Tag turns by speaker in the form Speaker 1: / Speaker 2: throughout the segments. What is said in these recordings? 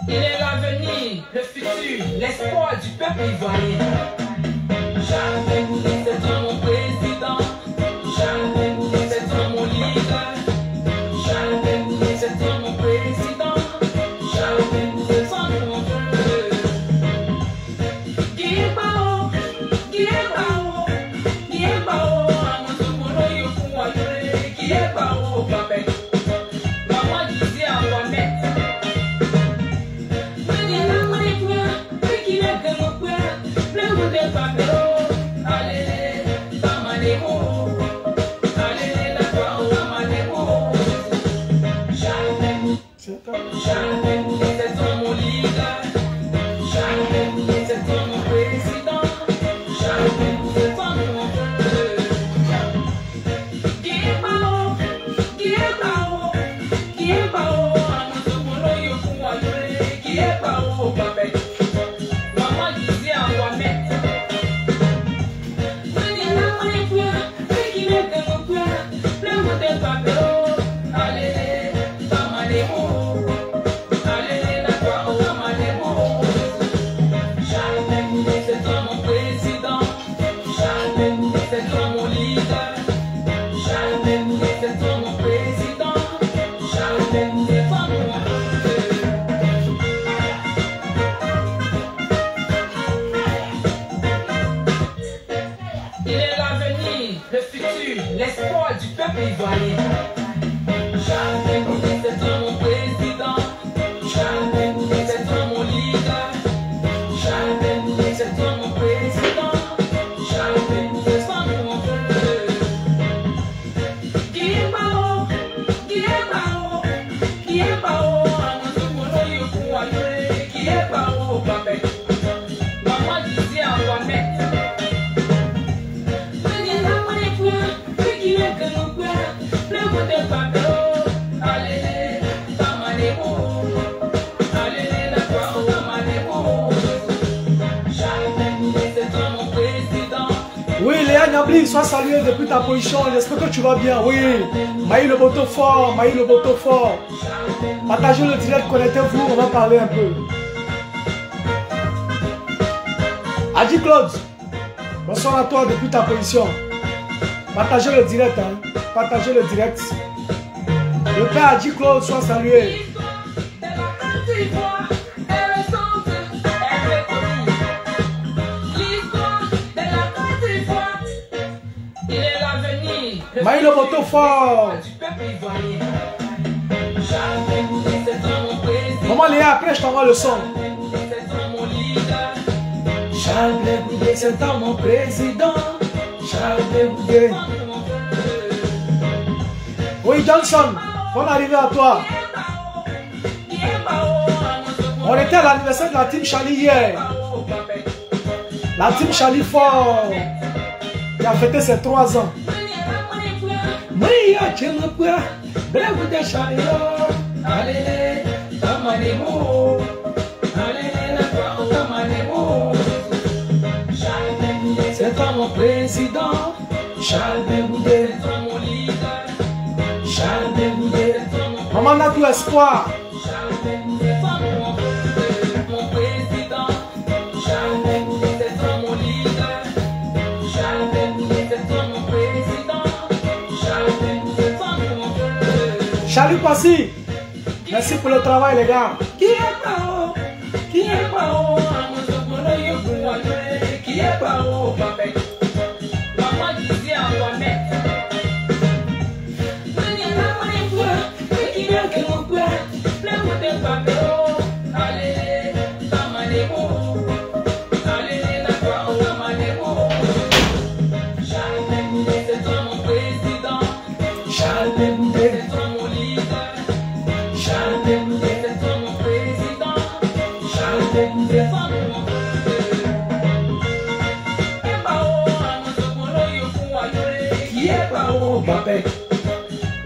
Speaker 1: Il est l'avenir, le futur, l'espoir du peuple ivoirien. Charles Pégoudé, c'est toi mon président. Charles Pégoudé, c'est toi mon leader. Charles Pégoudé, c'est toi mon président. Charles Pégoudé, c'est toi mon peuple. Qui est Bao, qui est Bao, qui est Bao, Amozomono Yofuayore, qui est Bao, Babek. Maman disait à Mohamed. Charles Pégoudé, c'est toi mon leader. Charles Pégoudé, c'est toi mon président. Charles Pégoudé, c'est toi mon peuple. Qui est Bao, qui est Bao, qui est Bao, Amozomono Yofuayore, qui est Bao, Babek. Maman disait à Mohamed. L'espoir du peuple ivoirien. Charles Pégoudé, c'est toi mon président. Charles Pégoudé, c'est toi mon leader. Charles Pégoudé, c'est toi mon président. Charles Pégoudé, c'est toi mon peuple. Qui est Bao, qui est Bao, qui est Bao, Amozomono Yofuayore, qui est Bao, Babek. Maman disait à Mohamed.
Speaker 2: Oui, Léa Nabli, sois salué depuis ta position. J'espère que tu vas bien. Oui, Maï le Boto fort, Maï le Boto fort. Partagez le direct, connectez-vous, on va parler un peu. Adi Claude, bonsoir à toi depuis ta position. Partagez le direct, hein. Partagez le direct. Le père Adi Claude, sois salué. Maïlo Boto fort. Maman Léa, après je t'envoie le son. Charles Pégoudé, c'est toi mon président. Charles Pégoudé. Oui, Johnson, bonne arrivée à toi. On était à l'anniversaire de la team Charlie hier. La team Charlie fort qui a fêté ses 3 ans. Maïa Tchémapouya, Bégoudé Charlie, allez, Tamanemo, allez, Tamanemo. Charles Pégoudé, c'est toi mon président. Charles Pégoudé, c'est toi mon leader. Charles Pégoudé, c'est toi mon président. Maman a tout espoir. Charles Pégoudé, c'est toi mon président. Charles Pégoudé, c'est toi mon leader. Charles Pégoudé, c'est toi mon président. Charlie Passy, merci pour le travail les gars. Qui est Bao, qui est Bao, Amozomono Yofuayore, qui est Bao, Babek. Maman disait à Mohamed. Allez, Tamanemo, allez, Tamanemo. Charles Pégoudé, c'est toi mon président. Charles Pégoudé, c'est toi mon leader. Charles Pégoudé, c'est toi mon président. Charles Pégoudé, c'est toi mon peuple. Qui est Bao, Amozomono Yofuayore, qui est Bao, Babek.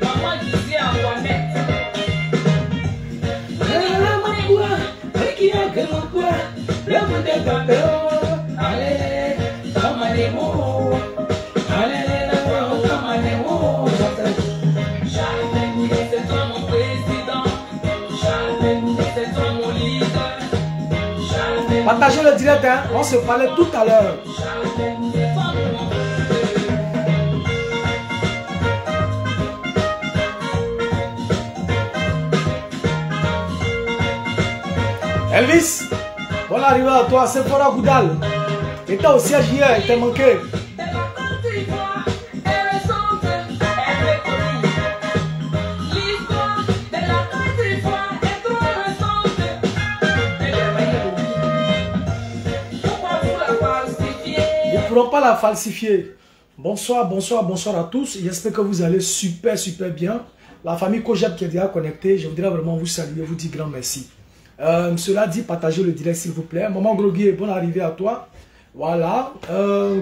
Speaker 2: Maman disait à Mohamed. Allez, Tamanemo, allez, Tamanemo. Charles Pégoudé, c'est toi mon président. Partagez le direct, hein. On se parlait tout à l'heure. Elvis, bonne arrivée à toi, c'est Fora Goudal. Et t'as aussi agi hier, il t'a manqué. Ils ne pourront pas la falsifier. Bonsoir, bonsoir, bonsoir à tous. J'espère que vous allez super, super bien. La famille Kojab qui est déjà connectée, je voudrais vraiment vous saluer, vous dire grand merci. Cela dit, partagez le direct s'il vous plaît. Maman Groguier, bonne arrivée à toi. Voilà.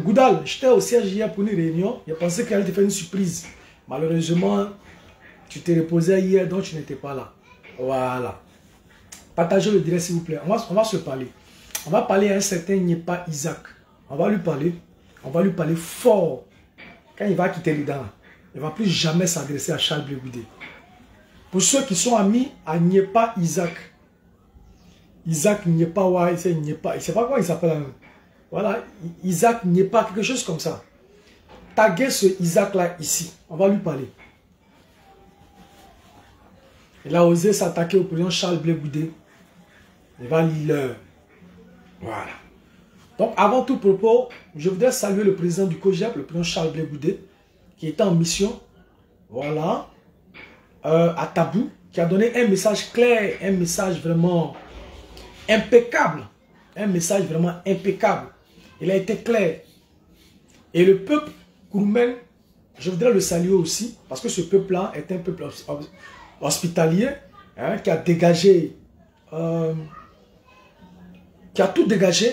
Speaker 2: Goudal, j'étais au siège hier pour une réunion. J'ai pensé qu'elle allait te faire une surprise. Malheureusement, tu t'es reposé hier, donc tu n'étais pas là. Voilà. Partagez le direct s'il vous plaît. On va se parler. On va parler à un certain Nyepa Isaac. On va lui parler. On va lui parler fort. Quand il va quitter les dents, il ne va plus jamais s'adresser à Charles Blé Goudé. Pour ceux qui sont amis à Nyepa Isaac. Isaac Nyepa, ouais, c'est Nyepa. Je ne sais pas comment il s'appelle. Voilà, Isaac Nyepa, quelque chose comme ça. Taguez ce Isaac-là ici. On va lui parler. Il a osé s'attaquer au président Charles Blé Goudé. Il va le... Voilà. Donc, avant tout propos, je voudrais saluer le président du COJEP, le président Charles Blé Goudé, qui était en mission, voilà, à Tabou, qui a donné un message clair, un message vraiment impeccable. Un message vraiment impeccable. Il a été clair. Et le peuple Kouroumen, je voudrais le saluer aussi, parce que ce peuple-là est un peuple hospitalier, hein, qui a dégagé, qui a tout dégagé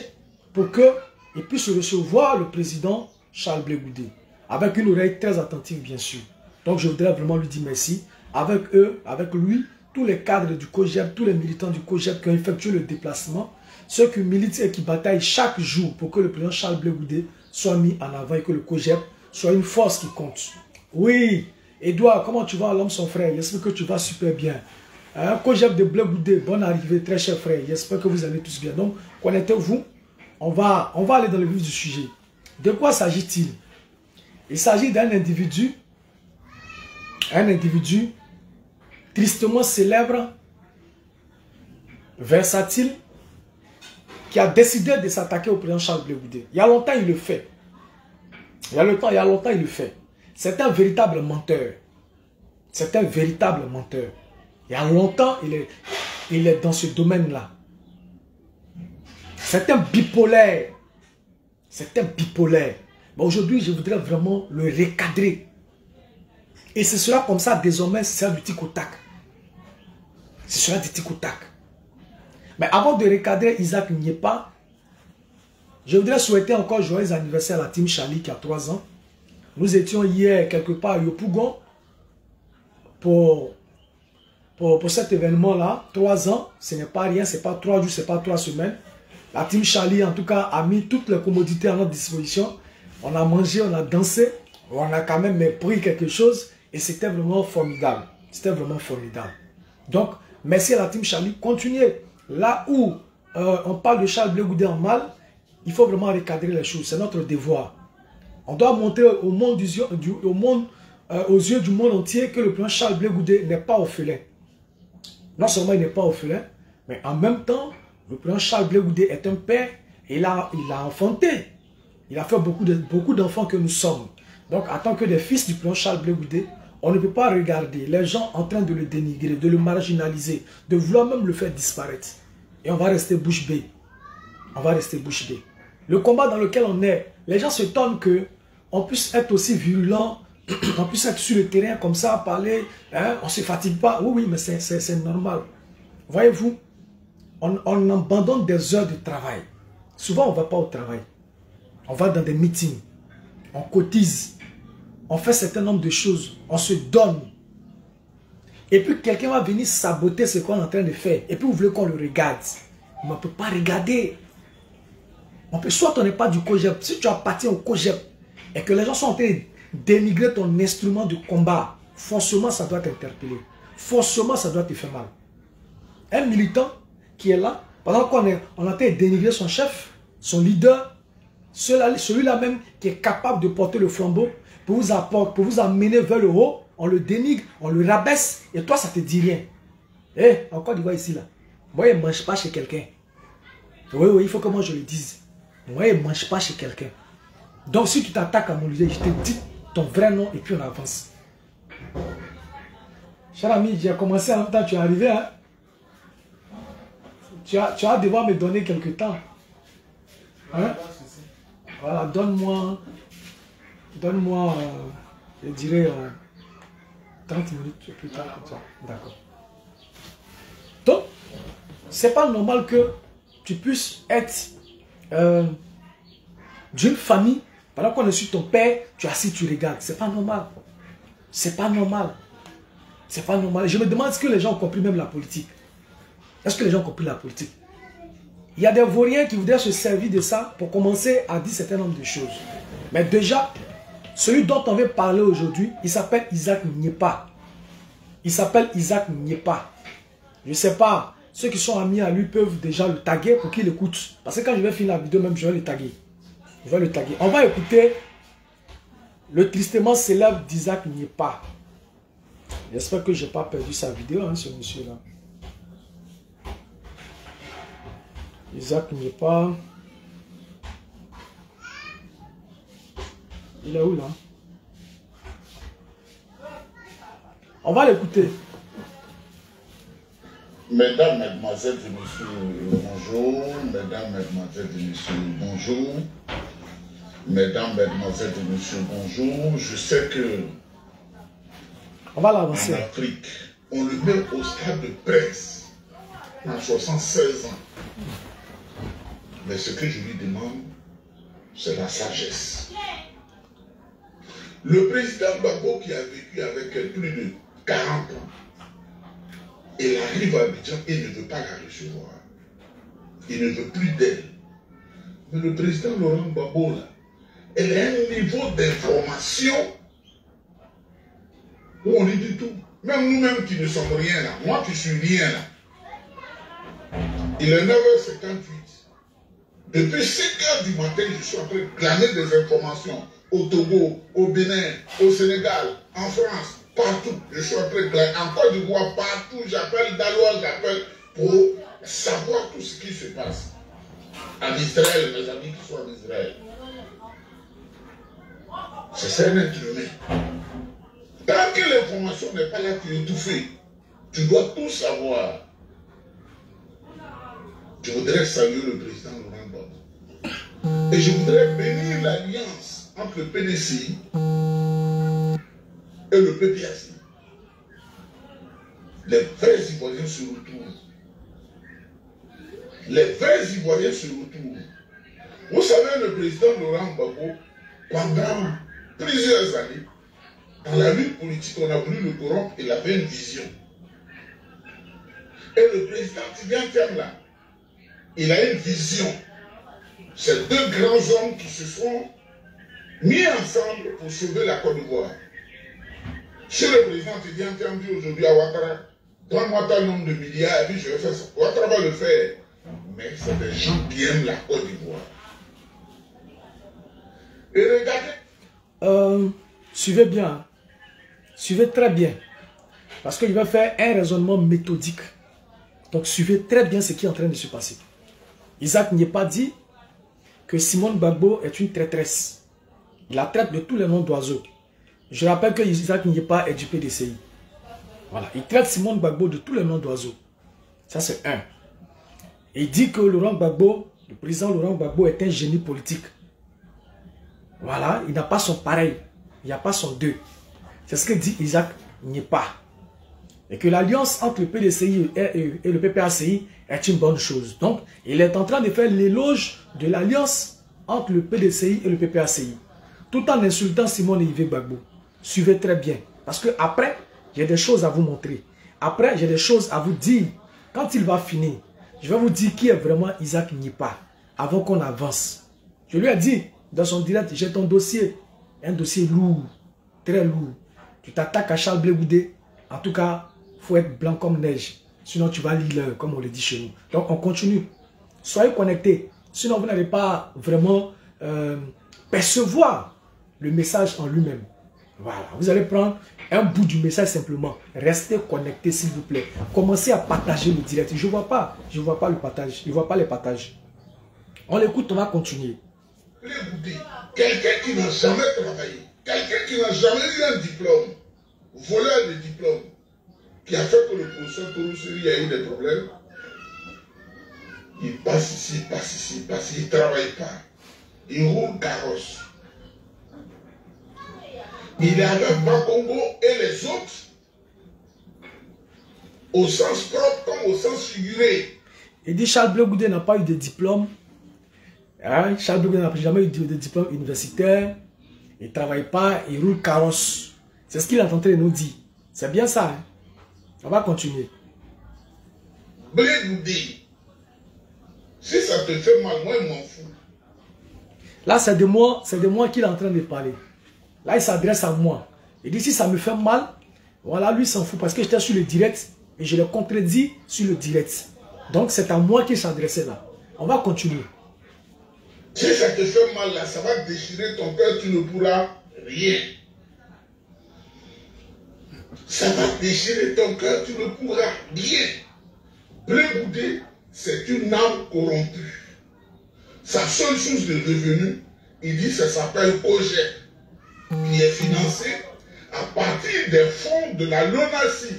Speaker 2: pour qu'il puisse recevoir le président Charles Blé Goudé, avec une oreille très attentive, bien sûr. Donc, je voudrais vraiment lui dire merci. Avec eux, avec lui, tous les cadres du COJEP, tous les militants du COJEP qui ont effectué le déplacement, ceux qui militent et qui bataillent chaque jour pour que le président Charles Blé Goudé soit mis en avant et que le COJEP soit une force qui compte. Oui, Edouard, comment tu vas, l'homme son frère? J'espère que tu vas super bien. COJEP de Blé Goudé, bonne arrivée, très cher frère. J'espère que vous allez tous bien. Donc, connectez-vous. On va aller dans le vif du sujet. De quoi s'agit-il? Il s'agit d'un individu, tristement célèbre, versatile, qui a décidé de s'attaquer au président Charles Blé Goudé. Il y a longtemps, il le fait. Il y a longtemps, il le fait. C'est un véritable menteur. C'est un véritable menteur. Il y a longtemps, il est dans ce domaine-là. C'est un bipolaire. C'est un bipolaire. Mais aujourd'hui, je voudrais vraiment le recadrer. Et ce sera comme ça, désormais, ce sera du tic au tac. Ce sera du tic au tac. Mais avant de recadrer Isaac Nyepa, je voudrais souhaiter encore joyeux anniversaire à la team Charlie qui a 3 ans. Nous étions hier quelque part à Yopougon pour cet événement-là. 3 ans, ce n'est pas rien, ce n'est pas 3 jours, ce n'est pas 3 semaines. La team Charlie, en tout cas, a mis toutes les commodités à notre disposition. On a mangé, on a dansé, on a quand même pris quelque chose et c'était vraiment formidable. C'était vraiment formidable. Donc, merci à la team Charlie. Continuez. Là où on parle de Charles Blé Goudé en mal, il faut vraiment recadrer les choses. C'est notre devoir. On doit montrer au monde aux yeux du monde entier que le président Charles Blé Goudé n'est pas orphelin. Non seulement il n'est pas orphelin, mais en même temps, le président Charles Blé Goudé est un père et il a enfanté. Il a fait beaucoup d'enfants que nous sommes. Donc, en tant que des fils du président Charles Blé Goudé, on ne peut pas regarder les gens en train de le dénigrer, de le marginaliser, de vouloir même le faire disparaître. Et on va rester bouche bée. On va rester bouche bée. Le combat dans lequel on est, les gens s'étonnent qu'on puisse être aussi virulent, on puisse être sur le terrain comme ça, parler, hein, on ne se fatigue pas. Oui, mais c'est normal. Voyez-vous, on abandonne des heures de travail. Souvent, on ne va pas au travail. On va dans des meetings. On cotise. On fait un certain nombre de choses. On se donne. Et puis, quelqu'un va venir saboter ce qu'on est en train de faire. Et puis, vous voulez qu'on le regarde. Mais on ne peut pas regarder. Soit on n'est pas du COJEP. Si tu appartiens au COJEP et que les gens sont en train de dénigrer ton instrument de combat, forcément, ça doit t'interpeller. Forcément, ça doit te faire mal. Un militant qui est là, Pendant qu'on a été dénigré son chef, son leader, celui-là même qui est capable de porter le flambeau pour vous amener vers le haut, on le dénigre, on le rabaisse, et toi, ça ne te dit rien. Eh, en Côte d'Ivoire ici, là, moi, il ne mange pas chez quelqu'un. Oui, oui, il faut que moi je le dise. Moi, il ne mange pas chez quelqu'un. Donc, si tu t'attaques à mon leader, je te dis ton vrai nom et puis on avance. Cher ami, j'ai commencé en même temps, tu es arrivé, hein? Tu vas devoir me donner quelques temps. Hein? Voilà, donne-moi, je dirais, 30 minutes plus tard. D'accord. Donc, c'est pas normal que tu puisses être d'une famille, pendant qu'on est sur ton père, tu es assis, tu regardes. C'est pas normal. C'est pas normal. C'est pas normal. Je me demande est-ce que les gens ont compris même la politique. Est-ce que les gens ont compris la politique? Il y a des vauriens qui voudraient se servir de ça pour commencer à dire un certain nombre de choses. Mais déjà, celui dont on veut parler aujourd'hui, il s'appelle Isaac Nyepa. Il s'appelle Isaac Nyepa. Je ne sais pas, ceux qui sont amis à lui peuvent déjà le taguer pour qu'il écoute. Parce que quand je vais finir la vidéo, même je vais le taguer. Je vais le taguer. On va écouter le tristement célèbre d'Isaac Nyepa. J'espère que je n'ai pas perdu sa vidéo, hein, ce monsieur-là. Isaac Nyepa. Il est où là? On va l'écouter.
Speaker 3: Mesdames, Mesdemoiselles et Messieurs, bonjour. Mesdames, Mesdemoiselles et Messieurs, bonjour. Mesdames, Mesdemoiselles et Messieurs, bonjour. Je sais que
Speaker 2: on va l'avancer.
Speaker 3: En Afrique, on le met au stade de presse à 76 ans. Mais ce que je lui demande, c'est la sagesse. Le président Gbagbo qui a vécu avec elle plus de 40 ans, il arrive à Abidjan et ne veut pas la recevoir. Il ne veut plus d'elle. Mais le président Laurent Gbagbo, là, elle a un niveau d'information où on lui dit tout. Même nous-mêmes qui ne sommes rien là, moi qui suis rien là. Il est 9h58. Depuis 5h du matin, je suis en train de glaner des informations au Togo, au Bénin, au Sénégal, en France, partout. Je suis en train de glaner. En Côte d'Ivoire, partout, j'appelle Dalois, j'appelle pour savoir tout ce qui se passe. En Israël, mes amis qui sont en Israël. C'est ça un être humain. Tant que l'information n'est pas là, tu es étouffé. Tu dois tout savoir. Je voudrais saluer le président Laurent Gbagbo. Et je voudrais bénir l'alliance entre le PDCI et le PPACI. Les vrais Ivoiriens se retrouvent. Les vrais Ivoiriens se retrouvent. Vous savez, le président Laurent Gbagbo, pendant plusieurs années, dans la lutte politique, on a voulu le corrompre, il avait une vision. Et le président Tidjane Thiam, il a une vision. C'est deux grands hommes qui se sont mis ensemble pour sauver la Côte d'Ivoire. Si le président Tidjane Thiam dit aujourd'hui à Ouattara, donne-moi tel nombre de milliards et puis je vais faire ça. Ouattara va le faire. Mais c'est des gens qui aiment la Côte d'Ivoire. Et regardez.
Speaker 2: Suivez bien. Suivez très bien. Parce qu'il va faire un raisonnement méthodique. Donc suivez très bien ce qui est en train de se passer. Isaac Nyepa dit que Simone Gbagbo est une traîtresse. Il la traite de tous les noms d'oiseaux. Je rappelle que Isaac Nyepa est du PDCI. Voilà. Il traite Simone Gbagbo de tous les noms d'oiseaux. Ça c'est un. Il dit que Laurent Gbagbo, le président Laurent Gbagbo est un génie politique. Voilà. Il n'a pas son pareil. Il n'y a pas son deux. C'est ce que dit Isaac Nyepa. Et que l'alliance entre le PDCI et le PPACI est une bonne chose. Donc, il est en train de faire l'éloge de l'alliance entre le PDCI et le PPACI. Tout en insultant Simone et Yves Gbagbo. Suivez très bien. Parce que après, j'ai des choses à vous montrer. Après, j'ai des choses à vous dire. Quand il va finir, je vais vous dire qui est vraiment Isaac Nyepa. Avant qu'on avance. Je lui ai dit, dans son direct, j'ai ton dossier. Un dossier lourd. Très lourd. Tu t'attaques à Charles Blé Goudé. En tout cas, il faut être blanc comme neige. Sinon, tu vas lire, comme on le dit chez nous. Donc, on continue. Soyez connectés. Sinon, vous n'allez pas vraiment percevoir le message en lui-même. Voilà. Vous allez prendre un bout du message simplement. Restez connectés, s'il vous plaît. Commencez à partager le direct. Je ne vois pas le partage. Je ne vois pas les partages. On l'écoute, on va continuer.
Speaker 3: Quelqu'un qui n'a jamais travaillé, quelqu'un qui n'a jamais eu un diplôme, voleur de diplôme, qui a fait que le professeur Toroseri a eu des problèmes, il passe ici, il passe ici, il passe ici, il ne travaille pas. Il roule carrosse. Il est avec Bakongo et les autres, au sens propre comme au sens figuré.
Speaker 2: Il dit Charles Blé Goudé n'a pas eu de diplôme. Hein? Charles Blé Goudé n'a jamais eu de diplôme universitaire. Il ne travaille pas, il roule carrosse. C'est ce qu'il est en train de nous dire. C'est bien ça. Hein? On va continuer.
Speaker 3: Blé Goudé, si ça te fait mal, moi je m'en fous.
Speaker 2: Là, c'est de moi qu'il est en train de parler. Là, il s'adresse à moi. Il dit, si ça me fait mal, voilà, lui s'en fout parce que j'étais sur le direct et je l'ai contredit sur le direct. Donc, c'est à moi qu'il s'adressait là. On va continuer.
Speaker 3: Si ça te fait mal là, ça va déchirer ton cœur, tu ne pourras rien. Ça va déchirer ton cœur, tu ne pourras rien. Blé Goudé, c'est une âme corrompue. Sa seule source de revenus, il dit, ça s'appelle OGEP, qui est financé à partir des fonds de la LONASI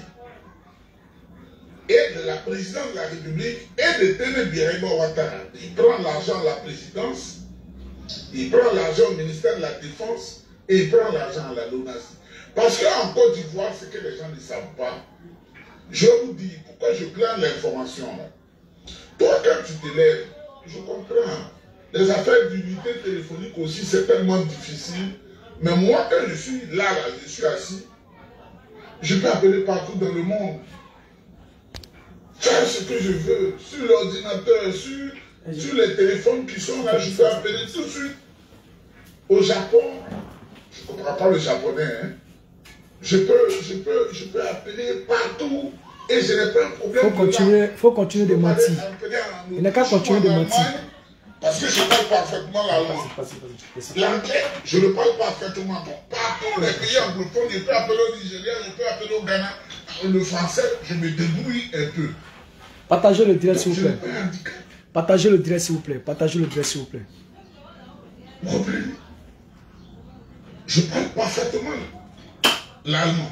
Speaker 3: et de la présidence de la République et de Téné Birema Ouattara. Il prend l'argent à la présidence, il prend l'argent au ministère de la Défense et il prend l'argent à la LONASI. Parce qu'en Côte d'Ivoire, ce que les gens ne savent pas, je vous dis, pourquoi je plane l'information là. Toi, quand tu te lèves, je comprends. Les affaires d'unité téléphonique aussi, c'est tellement difficile. Mais moi, quand je suis là, je suis assis, je peux appeler partout dans le monde. Faire ce que je veux, sur l'ordinateur, sur les téléphones qui sont là, je peux appeler tout de suite. Au Japon, je ne comprends pas le japonais, hein. Je peux appeler partout et je n'ai pas un problème.
Speaker 2: Faut continuer de mentir. Il n'a qu'à continuer de mentir.
Speaker 3: Parce que je parle parfaitement l'allemand. L'anglais, je le parle parfaitement. Donc, partout les pays anglophones, je peux appeler au Nigeria, je peux appeler au Ghana. Le français, je me débrouille un peu.
Speaker 2: Partagez le direct, s'il vous plaît. Partagez le direct, s'il vous plaît. Partagez le direct, s'il vous plaît.
Speaker 3: Problème. Je parle parfaitement l'allemand.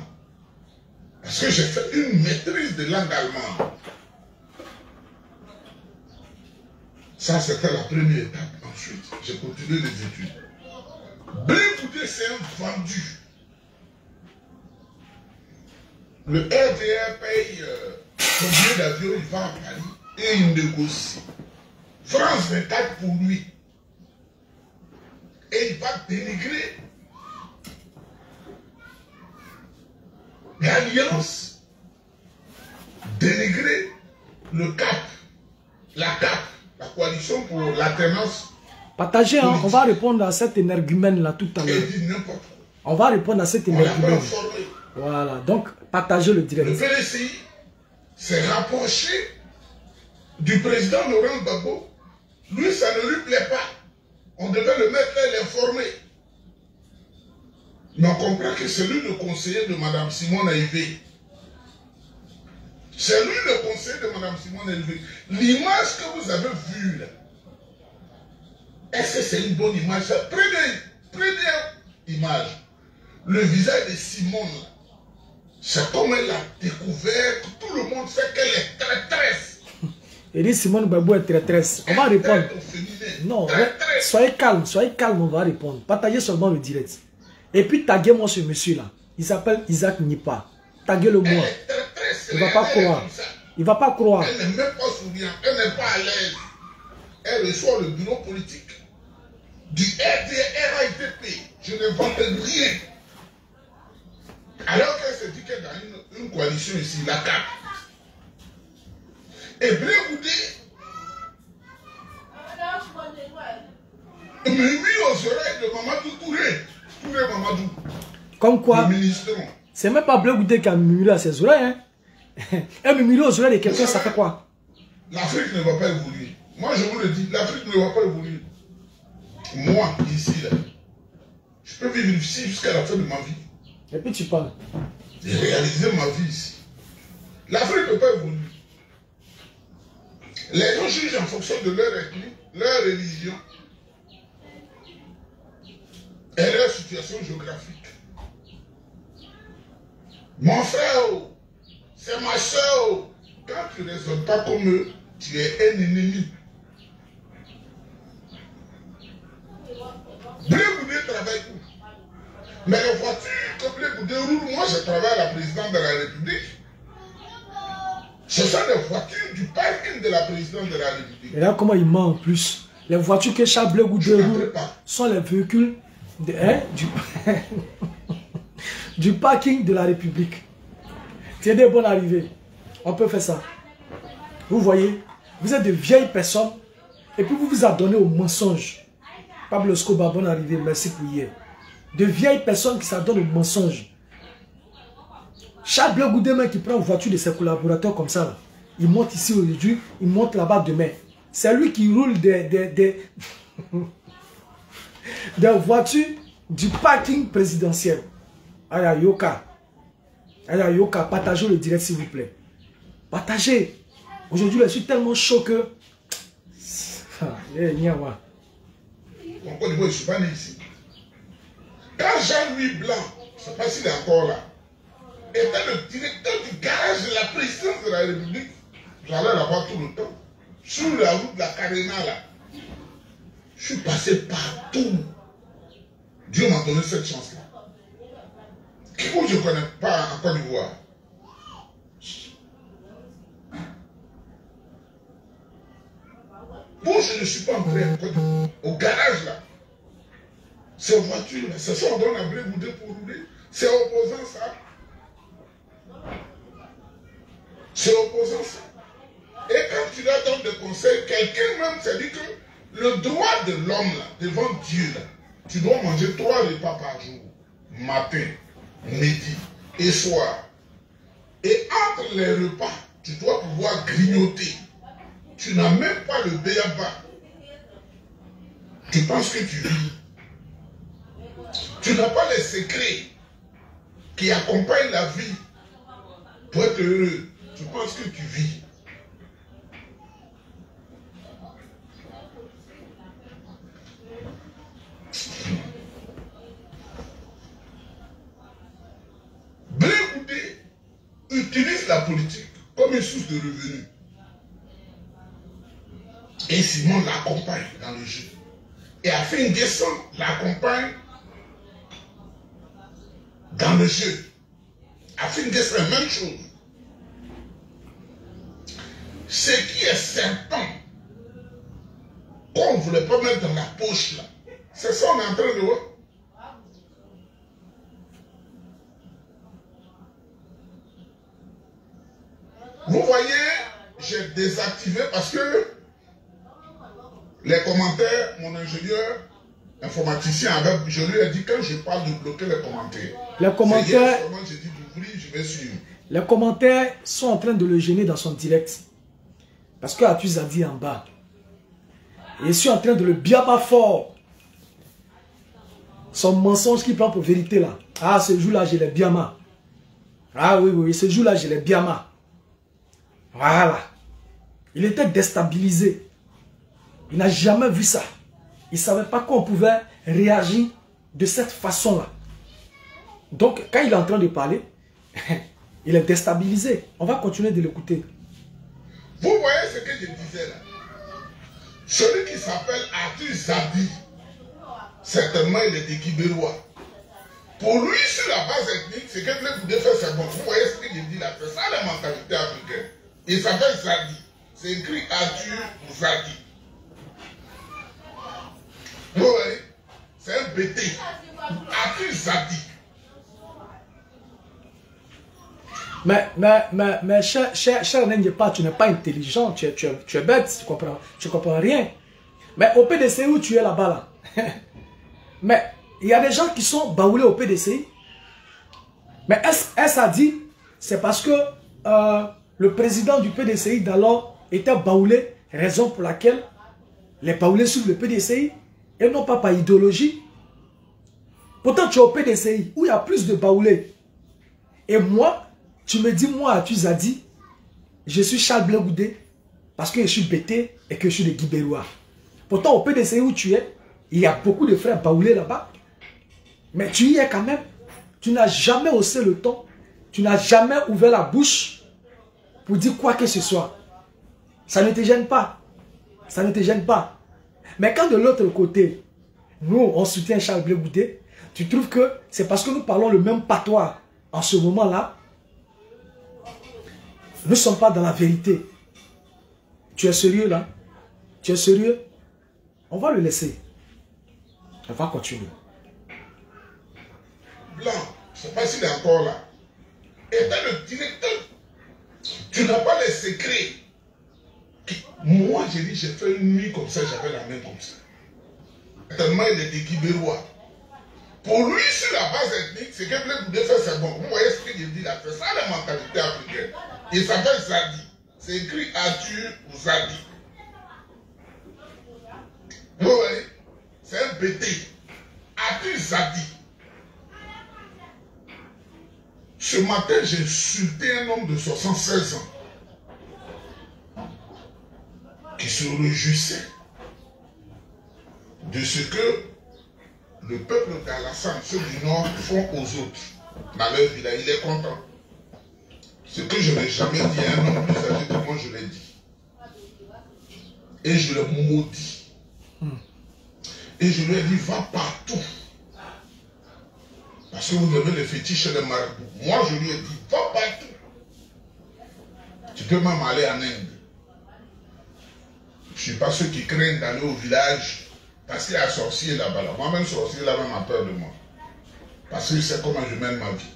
Speaker 3: Parce que j'ai fait une maîtrise de langue allemande. Ça, c'était la première étape. Ensuite, j'ai continué les études. Blé Goudé, c'est un vendu. Le RDR paye son billet d'avion, il va à Paris et il négocie. France 24 pour lui. Et il va dénigrer l'alliance, dénigrer le CAP, la CAP. La coalition pour l'alternance.
Speaker 2: Partagez, hein, on va répondre à cet énergumène là tout à l'heure. On va répondre à cet énergumène. Voilà, donc partagez le direct.
Speaker 3: Le PDCI s'est rapproché du président Laurent Gbagbo. Lui, ça ne lui plaît pas. On devait le mettre et l'informer. Mais on comprend que c'est lui le conseiller de Mme Simone Aïvé. C'est lui le conseiller de Mme Simone Aïvé. L'image que vous avez vue là, est-ce que c'est une bonne image? C'est très bien image. Le visage de Simone, c'est comme elle a découvert que tout le monde sait qu'elle est traîtresse.
Speaker 2: Il dit Simone Gbagbo est traîtresse. On va répondre. Non, soyez calme, on va répondre. Partagez seulement le direct. Et puis taguez-moi ce monsieur là. Il s'appelle Isaac Nipa. Taguez-le moi. Il ne va pas croire. Il ne va pas croire.
Speaker 3: Elle n'est même pas souriante. Elle n'est pas à l'aise. Elle reçoit le bureau politique du RDR-RAITP. Je ne vante rien. Alors qu'elle se dit qu'elle est dans une coalition ici, la CAP. Et Blé Goudé me mis aux oreilles de Mamadou Touré. Touré Mamadou.
Speaker 2: Comme quoi,
Speaker 3: le ministre.
Speaker 2: c'est même pas Blé Goudé qui a murmuré à ses oreilles. Hein? Elle murmure aux oreilles de quelqu'un, ça fait quoi?
Speaker 3: L'Afrique ne va pas évoluer. Moi, je vous le dis, l'Afrique ne va pas évoluer. Moi, ici, là, je peux vivre ici jusqu'à la fin de ma vie.
Speaker 2: Et puis tu parles.
Speaker 3: Et réaliser ma vie ici. L'Afrique ne peut pas évoluer. Les gens jugent en fonction de leur ethnie, leur religion et leur situation géographique. Mon frère, c'est ma soeur. Quand tu ne raisonnes pas comme eux, tu es un ennemi. Blé Goudé travaille où? Mais les voitures que Blé Goudé roule, moi je travaille à la présidence de la République. Ce sont les voitures du parking de la présidence de la République.
Speaker 2: Et là, comment il ment en plus? Les voitures que chaque Blé Goudé roule sont les véhicules de, du parking de la République. C'est des bonnes arrivées. On peut faire ça. Vous voyez, vous êtes de vieilles personnes et puis vous vous adonnez au mensonge. Pablo Escobar, bonne arrivée, merci pour hier. De vieilles personnes qui s'adonnent au mensonge. Chaque Blé Goudé qui prend une voiture de ses collaborateurs comme ça, là, il monte ici aujourd'hui, il monte là-bas demain. C'est lui qui roule des voitures du parking présidentiel. Aya Yoka. Aya Yoka, partagez le direct s'il vous plaît. Partagez. Aujourd'hui, je suis tellement chaud que...
Speaker 3: Encore une fois, je ne suis pas né ici. Quand Jean-Louis Blanc, je ne sais pas s'il est encore là, était le directeur du garage de la présidence de la République, j'allais là-bas tout le temps. Sur la route de la Carena, là. Je suis passé partout. Dieu m'a donné cette chance-là. Qui je ne connais pas en Côte d'Ivoire? Bon, je ne suis pas entré au garage là. Ces voitures là, c'est ça on donne à Blé Goudé pour rouler. C'est opposant ça. C'est opposant ça. Et quand tu leur donnes des conseils, quelqu'un même s'est dit que le droit de l'homme là, devant Dieu là, tu dois manger 3 repas par jour. Matin, midi et soir. Et entre les repas, tu dois pouvoir grignoter. Tu n'as même pas le béaba. Tu penses que tu vis. Tu n'as pas les secrets qui accompagnent la vie pour être heureux. Tu penses que tu vis. Blé Goudé utilise la politique comme une source de revenus. Et Simon l'accompagne dans le jeu. Et Afin Guesson l'accompagne dans le jeu. Afin Guesson, même chose. Ce qui est certain, qu'on ne voulait pas mettre dans la poche là, c'est ça on est en train de voir. Vous voyez, j'ai désactivé parce que les commentaires, mon ingénieur informaticien, je lui ai dit quand je parle de bloquer les commentaires.
Speaker 2: Les commentaires,
Speaker 3: j'ai dit d'ouvrir, je vais suivre.
Speaker 2: Les commentaires sont en train de le gêner dans son direct. Parce que Atus a dit en bas. Et je suis en train de le biaba fort. Son mensonge qu'il prend pour vérité là. Ah, ce jour-là, j'ai les biama. Ah oui, oui, ce jour-là, j'ai les biama. Voilà. Il était déstabilisé. Il n'a jamais vu ça. Il ne savait pas qu'on pouvait réagir de cette façon-là. Donc, quand il est en train de parler, il est déstabilisé. On va continuer de l'écouter.
Speaker 3: Vous voyez ce que je disais là? Celui qui s'appelle Arthur Zabi, certainement il est de Kibérois. Pour lui, sur la base ethnique, c'est que le Goudé fait c'est bon. Vous voyez ce que je dis là? C'est ça la mentalité africaine. Il s'appelle Zadi. C'est écrit Arthur Zadi. Vous voyez? C'est un BT. Arthur Zadi.
Speaker 2: Mais cher Nenyepa, tu n'es pas intelligent, tu es bête, tu comprends rien. Mais au PDCI où tu es là-bas, là, mais il y a des gens qui sont baoulés au PDCI. Mais est-ce a dit, c'est parce que le président du PDCI d'alors était baoulé, Raison pour laquelle les Baoulés suivent le PDCI et non pas par idéologie. Pourtant, tu es au PDCI où il y a plus de Baoulés. Et moi, tu me dis, moi, tu as dit, je suis Charles Blé Goudé parce que je suis bêté et que je suis de Guibérois. Pourtant, au PDCI où tu es, il y a beaucoup de frères Baoulés là-bas. Mais tu y es quand même. Tu n'as jamais haussé le ton. Tu n'as jamais ouvert la bouche pour dire quoi que ce soit. Ça ne te gêne pas. Ça ne te gêne pas. Mais quand de l'autre côté, nous, on soutient Charles Blé Goudé, tu trouves que c'est parce que nous parlons le même patois en ce moment-là. Nous ne sommes pas dans la vérité. Tu es sérieux là? Tu es sérieux? On va le laisser. On va continuer.
Speaker 3: Blanc, je ne sais pas s'il est encore là. Étant le directeur, tu n'as pas les secrets. Moi, j'ai dit, j'ai fait une nuit comme ça, j'avais la main comme ça. Tellement il est de Guibérois. Pour lui, sur la base ethnique, c'est que Blé Goudé fait, c'est bon. Vous voyez ce qu'il dit là, c'est ça la mentalité africaine. Il s'appelle Zadi. C'est écrit Arthur ou Zadi. Vous voyez, c'est un BT. Arthur Zadi. Ce matin, j'ai insulté un homme de 76 ans qui se réjouissait de ce que le peuple d'Alassane, ceux du Nord, font aux autres dans leur village. Il est content. Ce que je n'ai jamais dit à un homme plus âgé que moi, je l'ai dit. Et je le maudis. Et je lui ai dit, va partout. Parce que vous avez les fétiches des marabouts. Moi, je lui ai dit, va partout. Tu peux même aller en Inde. Je ne suis pas ceux qui craignent d'aller au village parce qu'il y a un sorcier là-bas. Moi-même, sorcier là-bas m'a peur de moi. Parce que c'est comment je mène ma vie.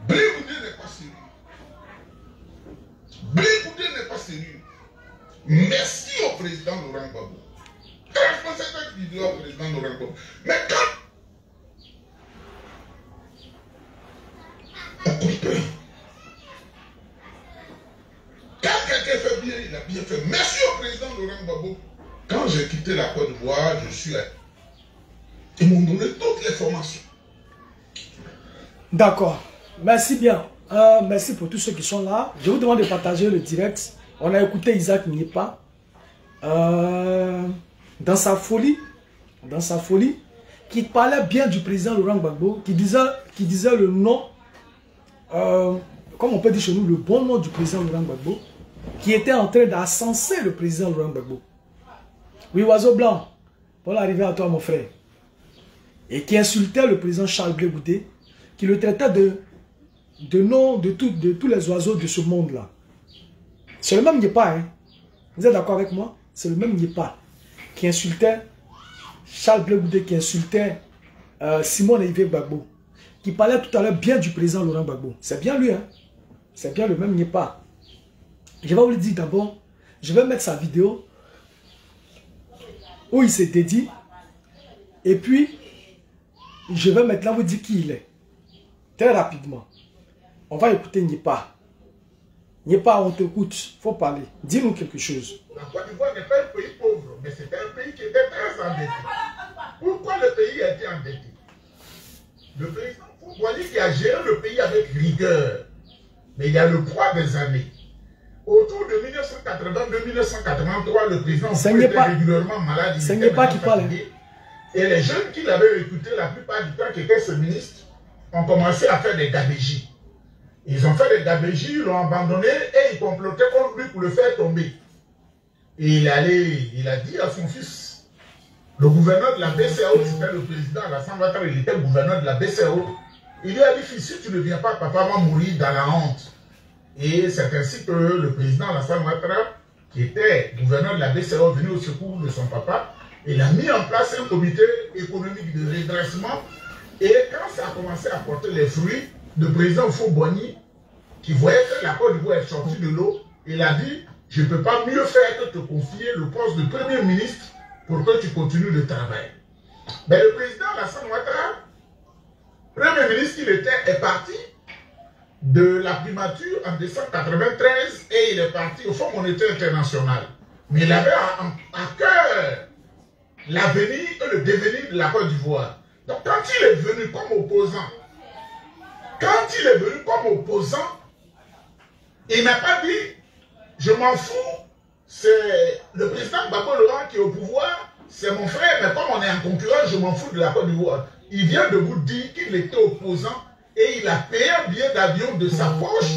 Speaker 3: Blé Goudé n'est pas sérieux. Blé Goudé n'est pas sérieux. Merci au président Laurent Gbagbo. Franchement, c'est un vidéo au président Laurent Gbagbo. Mais quand on comprend, quand quelqu'un fait bien, il a bien fait. Merci au président Laurent Gbagbo. Quand j'ai quitté la Côte d'Ivoire, je suis allé. Ils m'ont donné toutes les formations.
Speaker 2: D'accord. Merci bien. Merci pour tous ceux qui sont là. Je vous demande de partager le direct. On a écouté Isaac Nipa. Dans sa folie, qui parlait bien du président Laurent Gbagbo, qui disait le nom, comme on peut dire chez nous, le bon nom du président Laurent Gbagbo, qui était en train d'ascenser le président Laurent Gbagbo. Oui, Oiseau Blanc, bonne arrivée à toi mon frère. Et qui insultait le président Charles Blé Goudé, qui le traitait de nom de tous les oiseaux de ce monde-là. C'est le même Nipa, hein? Vous êtes d'accord avec moi? C'est le même Nipa qui insultait Charles Blé Goudé, qui insultait Simon Olivier Gbagbo, qui parlait tout à l'heure bien du président Laurent Gbagbo. C'est bien lui, hein? C'est bien le même Nipa. Je vais vous le dire d'abord, je vais mettre sa vidéo où il s'est dédié, et puis je vais maintenant vous dire qui il est. Très rapidement. On va écouter Nipa. Nipa, on t'écoute, il faut parler. Dis-nous quelque chose.
Speaker 3: La Côte d'Ivoire n'est pas un pays pauvre, mais c'était un pays qui était très endetté. Pourquoi le pays a été endetté? Le président Fouboigny qui a géré le pays avec rigueur, mais il y a le poids des années. Autour de 1982-1983, le président Fouboigny était régulièrement malade.
Speaker 2: C'est Nipa qui parle.
Speaker 3: Et les jeunes qui l'avaient recruté la plupart du temps, qui étaient ce ministre, ont commencé à faire des gabégies. Ils ont fait des gabégies, ils l'ont abandonné et ils complotaient contre lui pour le faire tomber. Et il a dit à son fils, le gouverneur de la BCAO, c'était le président Alassane Ouattara, il était gouverneur de la BCAO. Il lui a dit, fils, si tu ne viens pas, papa va mourir dans la honte. Et c'est ainsi que le président Alassane Ouattara, qui était gouverneur de la BCAO, venu au secours de son papa, il a mis en place un comité économique de redressement. Et quand ça a commencé à porter les fruits, le président Fouboigny, qui voyait que la Côte d'Ivoire est sortie de l'eau, il a dit, je ne peux pas mieux faire que te confier le poste de Premier ministre pour que tu continues le travail. Mais le président Alassane Ouattara, Premier ministre qu'il était, est parti. de la primature en décembre 1993 et il est parti au Fonds monétaire international. Mais il avait à cœur l'avenir et le devenir de la Côte d'Ivoire. Donc quand il est venu comme opposant, il n'a pas dit « je m'en fous, c'est le président Gbagbo Laurent qui est au pouvoir, c'est mon frère, mais comme on est en concurrence, je m'en fous de la Côte d'Ivoire. » Il vient de vous dire qu'il était opposant et il a payé un billet d'avion de sa poche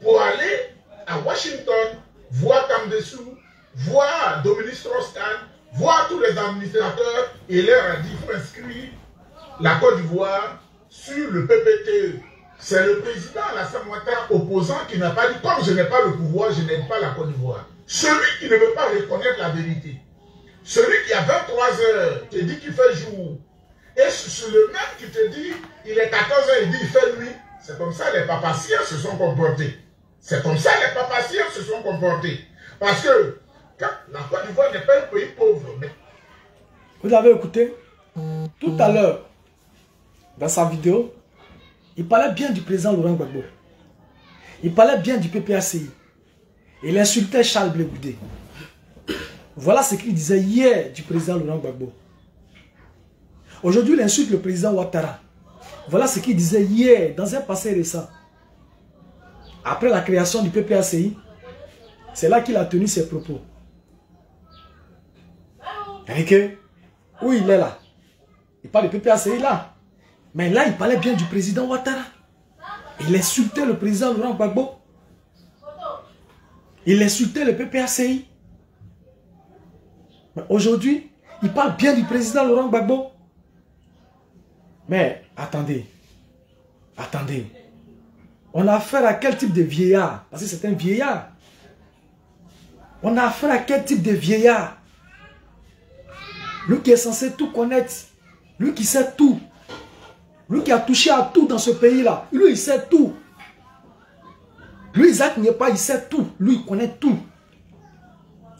Speaker 3: pour aller à Washington, voir Kamdessou, voir Dominique Strauss-Kahn, voir tous les administrateurs et leur a dit il faut inscrire la Côte d'Ivoire sur le PPTE. C'est le président Alassane Ouattara opposant qui n'a pas dit comme je n'ai pas le pouvoir, je n'aide pas la Côte d'Ivoire. Celui qui ne veut pas reconnaître la vérité. Celui qui a 23 heures te dit qu'il fait jour. Et c'est le même qui te dit il est 14 heures, il dit il fait nuit. C'est comme ça les papaciens se sont comportés. C'est comme ça les papaciens se sont comportés. Parce que quand la Côte d'Ivoire n'est pas un pays pauvre. Mais...
Speaker 2: Vous avez écouté tout à l'heure, dans sa vidéo, il parlait bien du président Laurent Gbagbo. Il parlait bien du PPACI. Il insultait Charles Blé Goudé. Voilà ce qu'il disait hier du président Laurent Gbagbo. Aujourd'hui, il insulte le président Ouattara. Voilà ce qu'il disait hier, dans un passé récent. Après la création du PPACI, c'est là qu'il a tenu ses propos. Et que, où il est là? Il parle du PPACI là. Mais là, il parlait bien du président Ouattara. Il insultait le président Laurent Gbagbo. Il insultait le PPACI. Mais aujourd'hui, il parle bien du président Laurent Gbagbo. Mais attendez. Attendez. On a affaire à quel type de vieillard? Parce que c'est un vieillard. On a affaire à quel type de vieillard? Lui qui est censé tout connaître. Lui qui sait tout. Lui qui a touché à tout dans ce pays-là. Lui, il sait tout. Lui, Isaac n'est pas, il sait tout. Lui, il connaît tout.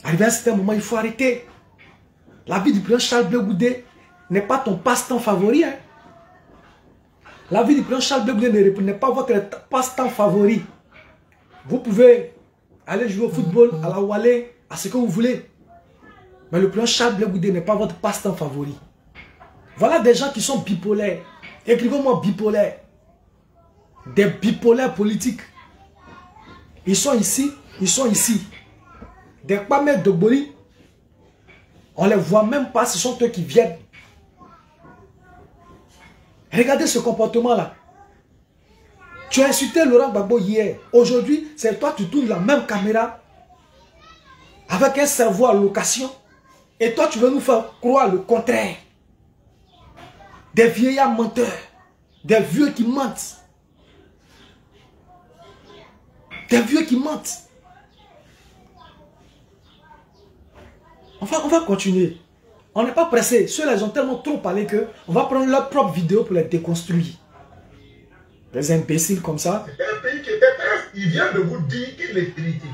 Speaker 2: Arrivé à un certain moment, il faut arrêter. La vie du président Charles Blé Goudé n'est pas ton passe-temps favori. Hein? La vie du président Charles Blé Goudé n'est pas votre passe-temps favori. Vous pouvez aller jouer au football, à la Wallet, à ce que vous voulez. Mais le président Charles Blé Goudé n'est pas votre passe-temps favori. Voilà des gens qui sont bipolaires. Écrivez-moi bipolaires. Des bipolaires politiques. Ils sont ici, ils sont ici. Des Kwame Dogbori, on ne les voit même pas, ce sont eux qui viennent. Regardez ce comportement-là. Tu as insulté Laurent Gbagbo hier. Aujourd'hui, c'est toi qui tournes la même caméra avec un cerveau à location. Et toi, tu veux nous faire croire le contraire. Des vieillards menteurs. Des vieux qui mentent. Des vieux qui mentent. On va continuer. On n'est pas pressé. Ceux-là, ils ont tellement trop parlé qu'on va prendre leur propre vidéo pour les déconstruire. Des imbéciles comme ça.
Speaker 3: C'est un pays qui était très... Il vient de vous dire qu'il est vérité.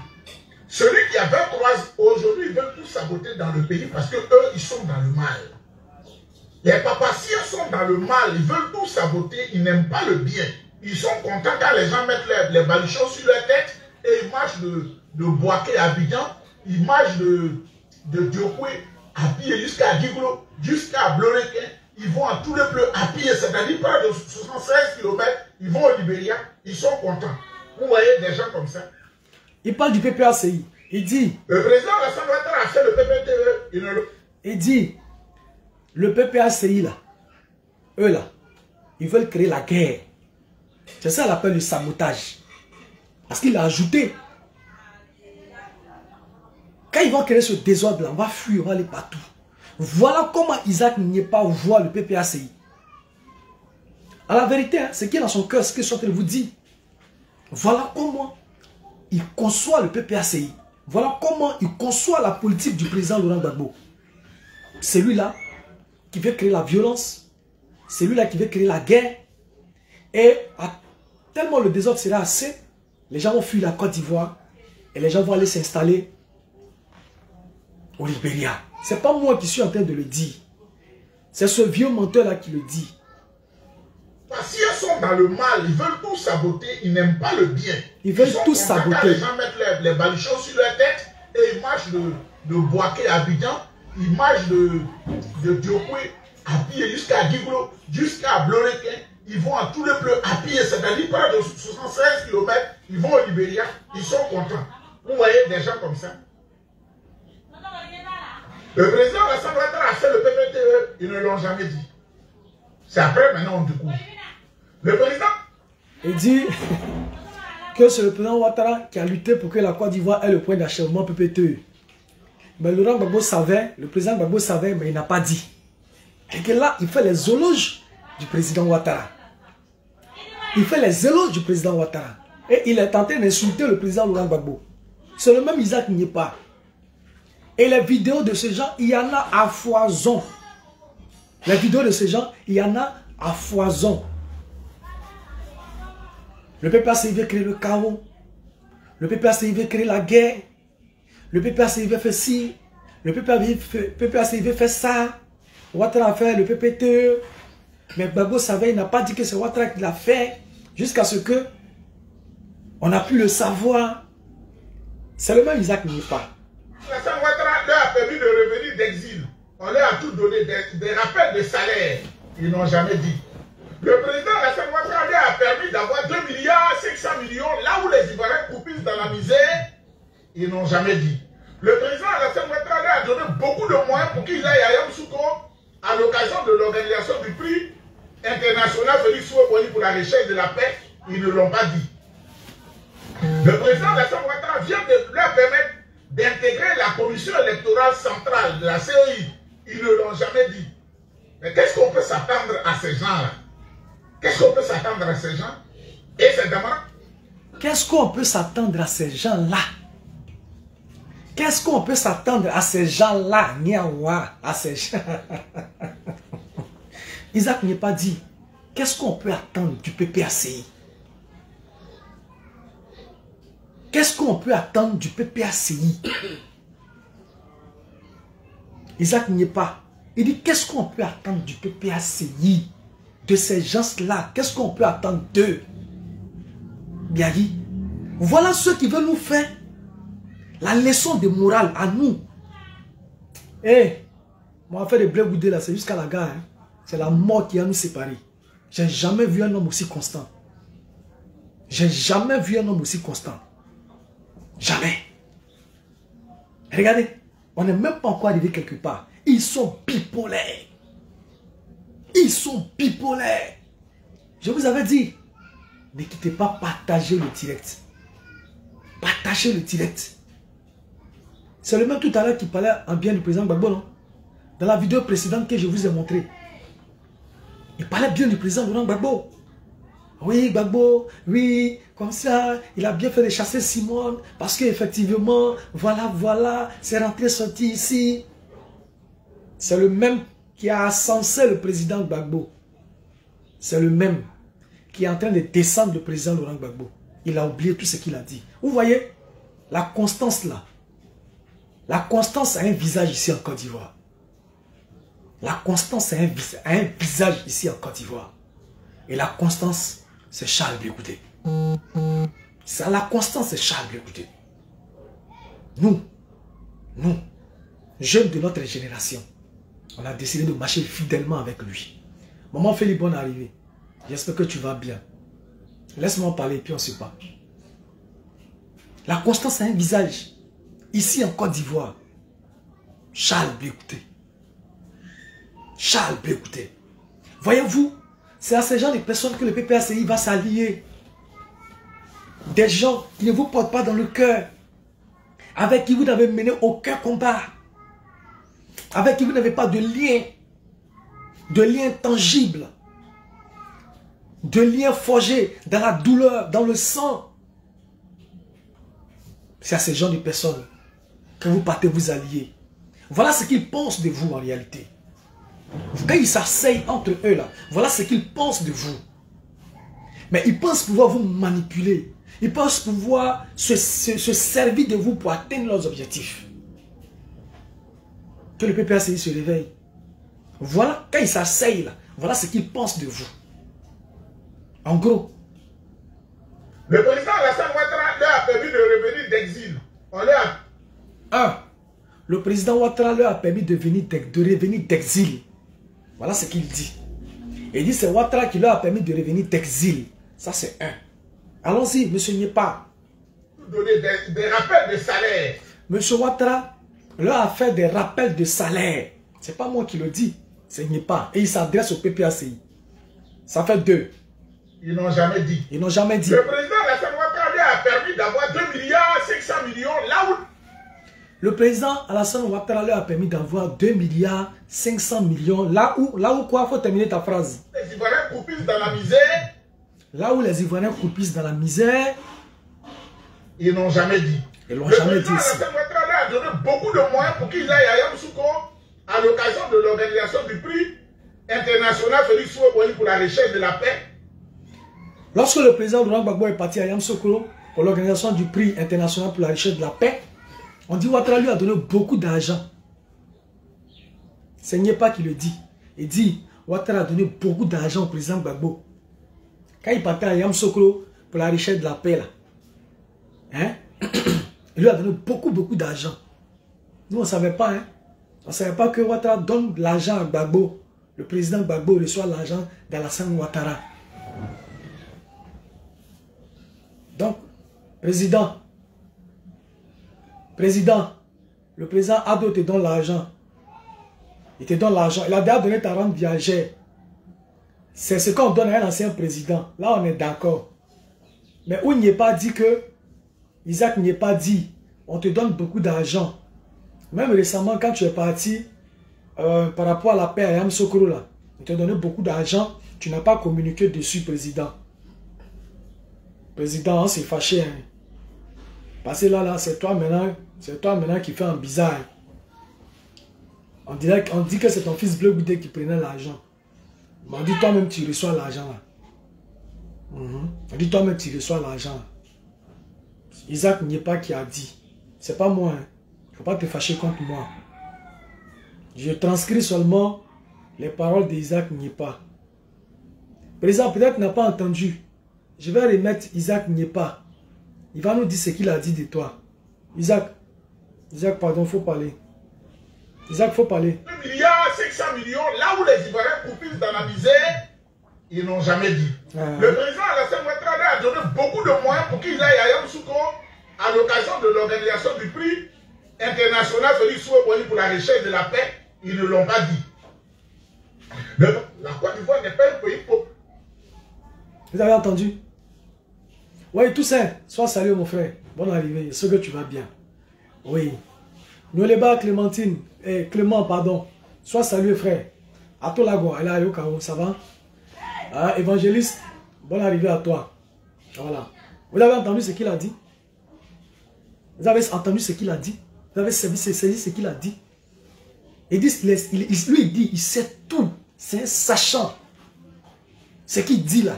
Speaker 3: Celui qui a 23 aujourd'hui, ils veulent tout saboter dans le pays parce que eux, ils sont dans le mal. Les papaciens sont dans le mal. Ils veulent tout saboter. Ils n'aiment pas le bien. Ils sont contents quand les gens mettent les baluchons sur leur tête et ils marchent de Boaké à Abidjan. Ils marchent de Diokwe à pied jusqu'à Giglo, jusqu'à Blorequin. Ils vont à tous les bleus à pied, c'est-à-dire pas de 76 km. Ils vont au Libéria. Ils sont contents. Vous voyez des gens comme ça.
Speaker 2: Il parle du PPACI. Il dit...
Speaker 3: Le président Alassane Ouattara a fait le PPTE.
Speaker 2: Il dit... Le PPACI là, eux là, ils veulent créer la guerre. C'est ça qu'on appelle le sabotage. Parce qu'il a ajouté. Quand ils vont créer ce désordre là, on va fuir, on va aller partout. Voilà comment Isaac Niepa voit le PPACI. À la vérité, hein, ce qui est dans son cœur, ce que je suis en train de vous dire. Voilà comment il conçoit le PPACI. Voilà comment il conçoit la politique du président Laurent Gbagbo. C'est lui là qui veut créer la violence, c'est lui là qui veut créer la guerre, et tellement le désordre sera assez, les gens vont fuir la Côte d'Ivoire, et les gens vont aller s'installer au Libéria. Ce n'est pas moi qui suis en train de le dire, c'est ce vieux menteur là qui le dit.
Speaker 3: si elles sont dans le mal, ils veulent tout saboter, ils n'aiment pas le bien.
Speaker 2: Ils veulent tout saboter.
Speaker 3: Quand les gens mettent les baluchons sur leur tête et ils marchent de Boaké à Abidjan, ils marchent de Diokwe à pied jusqu'à Giglo, jusqu'à Blorequin, ils vont à tous les bleus à pied, c'est-à-dire près de 76 km, ils vont au Libéria, ils sont contents. Vous voyez des gens comme ça. Le président Alassane Ouattara a fait le PPTE, ils ne l'ont jamais dit. C'est après, maintenant, on découvre. Le président...
Speaker 2: Il dit que c'est le président Ouattara qui a lutté pour que la Côte d'Ivoire ait le point d'achèvement PPTE. Mais Laurent Gbagbo savait, le président Gbagbo savait, mais il n'a pas dit. Et que là, il fait les éloges du président Ouattara. Il fait les éloges du président Ouattara. Et il est tenté d'insulter le président Laurent Gbagbo. C'est le même Isaac Nyepa. Et les vidéos de ces gens, il y en a à foison. Les vidéos de ces gens, il y en a à foison. Le PPACI veut créer le chaos. Le PPACI veut créer la guerre. Le PPACI veut faire ci. Le PPACI veut faire ça. Ouattara a fait le PPTE. Mais Gbagbo savait, il n'a pas dit que c'est Ouattara qui l'a fait. Jusqu'à ce que on a pu le savoir. C'est le même Isaac Nyepa.
Speaker 3: Alassane Ouattara leur a permis de revenir d'exil. On leur a tout donné, des rappels de salaire. Ils n'ont jamais dit. Le président Alassane Ouattara leur a permis d'avoir 2 milliards 500 millions, là où les Ivoiriens coupissent dans la misère. Ils n'ont jamais dit. Le président Alassane Ouattara leur a donné beaucoup de moyens pour qu'il aille à Yamoussoukro à l'occasion de l'organisation du prix international Félix Houphouët-Boigny pour la recherche de la paix. Ils ne l'ont pas dit. Le président Alassane Ouattara vient de leur permettre d'intégrer la commission électorale centrale de la CEI. Ils ne l'ont jamais dit. Mais qu'est-ce qu'on peut s'attendre à ces gens-là? Qu'est-ce qu'on peut s'attendre à ces gens? Et c'est demain.
Speaker 2: Qu'est-ce qu'on peut s'attendre à ces gens-là? Qu'est-ce qu'on peut s'attendre à ces gens-là? À ces gens. Isaac n'est pas dit. Qu'est-ce qu'on peut attendre du PPACI? Qu'est-ce qu'on peut attendre du PPACI? Isaac n'y est pas. Il dit, qu'est-ce qu'on peut attendre du PPACI? De ces gens-là? Qu'est-ce qu'on peut attendre d'eux? Bien dit. Voilà ceux qui veulent nous faire la leçon de morale à nous. Eh, moi, faire des blés boudés là, c'est jusqu'à la gare. Hein. C'est la mort qui va nous séparer. J'ai jamais vu un homme aussi constant. J'ai jamais vu un homme aussi constant. Jamais. Regardez, on n'est même pas encore arrivé quelque part. Ils sont bipolaires. Ils sont bipolaires. Je vous avais dit, ne quittez pas, partagez le direct. Partagez le direct. C'est le même tout à l'heure qui parlait en bien du président Gbagbo, non? Dans la vidéo précédente que je vous ai montrée. Il parlait bien du président Laurent Gbagbo. Oui, Gbagbo, oui, comme ça, il a bien fait de chasser Simone, parce qu'effectivement, voilà, c'est rentré, sorti ici. C'est le même qui a censé le président Gbagbo. C'est le même qui est en train de descendre le président Laurent Gbagbo. Il a oublié tout ce qu'il a dit. Vous voyez, la constance là. La constance a un visage ici en Côte d'Ivoire. La constance a un visage ici en Côte d'Ivoire. Et la constance, c'est Charles Blé Goudé. La constance, c'est Charles Blé Goudé. Nous, jeunes de notre génération, on a décidé de marcher fidèlement avec lui. Maman Félix, bonne arrivée. J'espère que tu vas bien. Laisse-moi parler, puis on se parle. La constance a un visage. Ici en Côte d'Ivoire, Charles Blé Goudé. Charles Blé Goudé. Voyez-vous, c'est à ces gens de personnes que le PPACI va s'allier. Des gens qui ne vous portent pas dans le cœur. Avec qui vous n'avez mené aucun combat. Avec qui vous n'avez pas de lien. De lien tangible. De lien forgé dans la douleur, dans le sang. C'est à ces gens de personnes que vous partez vous allier. Voilà ce qu'ils pensent de vous en réalité. Quand ils s'asseyent entre eux là, voilà ce qu'ils pensent de vous. Mais ils pensent pouvoir vous manipuler. Ils pensent pouvoir se servir de vous pour atteindre leurs objectifs. Que le PPACI se réveille. Voilà, quand ils s'asseyent là, voilà ce qu'ils pensent de vous. En gros.
Speaker 3: Le président Alassane Ouattara leur a permis de revenir d'exil. On leur a...
Speaker 2: Le président Ouattara leur a permis de revenir d'exil. Voilà ce qu'il dit. Il dit c'est Ouattara qui leur a permis de revenir d'exil. Ça c'est un. Allons-y, monsieur Nyepa.
Speaker 3: Donner des rappels de salaire.
Speaker 2: Monsieur Ouattara leur a fait des rappels de salaire. C'est pas moi qui le dis. C'est Nyepa. Et il s'adresse au PPACI. Ça fait 2.
Speaker 3: Ils n'ont jamais dit.
Speaker 2: Ils n'ont jamais dit.
Speaker 3: Le président Alassane Ouattara lui a permis d'avoir 2 milliards 500 millions là où...
Speaker 2: Le président Alassane Ouattara leur a permis d'avoir 2 milliards 500 millions. Là où quoi? Faut terminer ta phrase.
Speaker 3: Les Ivoiriens croupissent dans la misère.
Speaker 2: Là où les Ivoiriens croupissent dans la misère.
Speaker 3: Ils n'ont jamais dit.
Speaker 2: Ils l'ont jamais dit.
Speaker 3: Le président Alassane Ouattara leur a donné beaucoup de moyens pour qu'ils aillent à Yamoussoukro à l'occasion de l'organisation du prix international Félix Houphouët-Boigny pour la recherche de la paix.
Speaker 2: Lorsque le président Laurent Gbagbo est parti à Yamoussoukro pour l'organisation du prix international pour la recherche de la paix, on dit Ouattara lui a donné beaucoup d'argent. Ce n'est pas qui le dit. Il dit Ouattara a donné beaucoup d'argent au président Gbagbo. Quand il partait à Yamoussoukro pour la recherche de la paix, là, hein? Il lui a donné beaucoup d'argent. Nous, on ne savait pas. Hein? On ne savait pas que Ouattara donne l'argent à Gbagbo. Le président Gbagbo reçoit l'argent d'Alassane Ouattara. Donc, président, le président Ado te donne l'argent. Il te donne l'argent. Il a déjà donné ta rente viagère. C'est ce qu'on donne à un ancien président. Là, on est d'accord. Mais où il n'y est pas dit que, Isaac n'y est pas dit, on te donne beaucoup d'argent. Même récemment, quand tu es parti, par rapport à la paix à Yamoussoukro, là, on t'a donné beaucoup d'argent. Tu n'as pas communiqué dessus, président. Président, on s'est fâché. Hein. Parce que là, c'est toi maintenant qui fais un bizarre. On dit que c'est ton fils Bleu Goudé qui prenait l'argent. On dit toi-même tu reçois l'argent là. On dit toi-même tu reçois l'argent. Isaac n'y est pas qui a dit. C'est pas moi. Il ne faut pas te fâcher contre moi. Je transcris seulement les paroles d'Isaac n'y est pas. Président, peut-être n'a pas entendu. Je vais remettre Isaac n'y est pas. Il va nous dire ce qu'il a dit de toi. Isaac, pardon, il faut parler. Isaac, il faut parler.
Speaker 3: 1 milliard 500 millions, là où les Ivoiriens croupissent dans la misère, ils n'ont jamais dit. Le président Alassane Ouattara a donné beaucoup de moyens pour qu'ils aillent à Yamoussoukro à l'occasion de l'organisation du prix international Félix Houphouët-Boigny pour la recherche de la paix. Ils ne l'ont pas dit. La Côte d'Ivoire n'est pas un pays pauvre.
Speaker 2: Vous avez entendu? Oui, Toussaint, sois salué mon frère. Bonne arrivée, je sais que tu vas bien. Oui. Noleba Clémentine, Clément, pardon. Sois salué frère. Atolago, elle est à Yokao, ça va? Ah, évangéliste, bonne arrivée à toi. Voilà. Vous avez entendu ce qu'il a dit? Vous avez entendu ce qu'il a dit? Vous avez saisi ce qu'il a dit? Il dit, il sait tout. C'est un sachant. Ce qu'il dit là,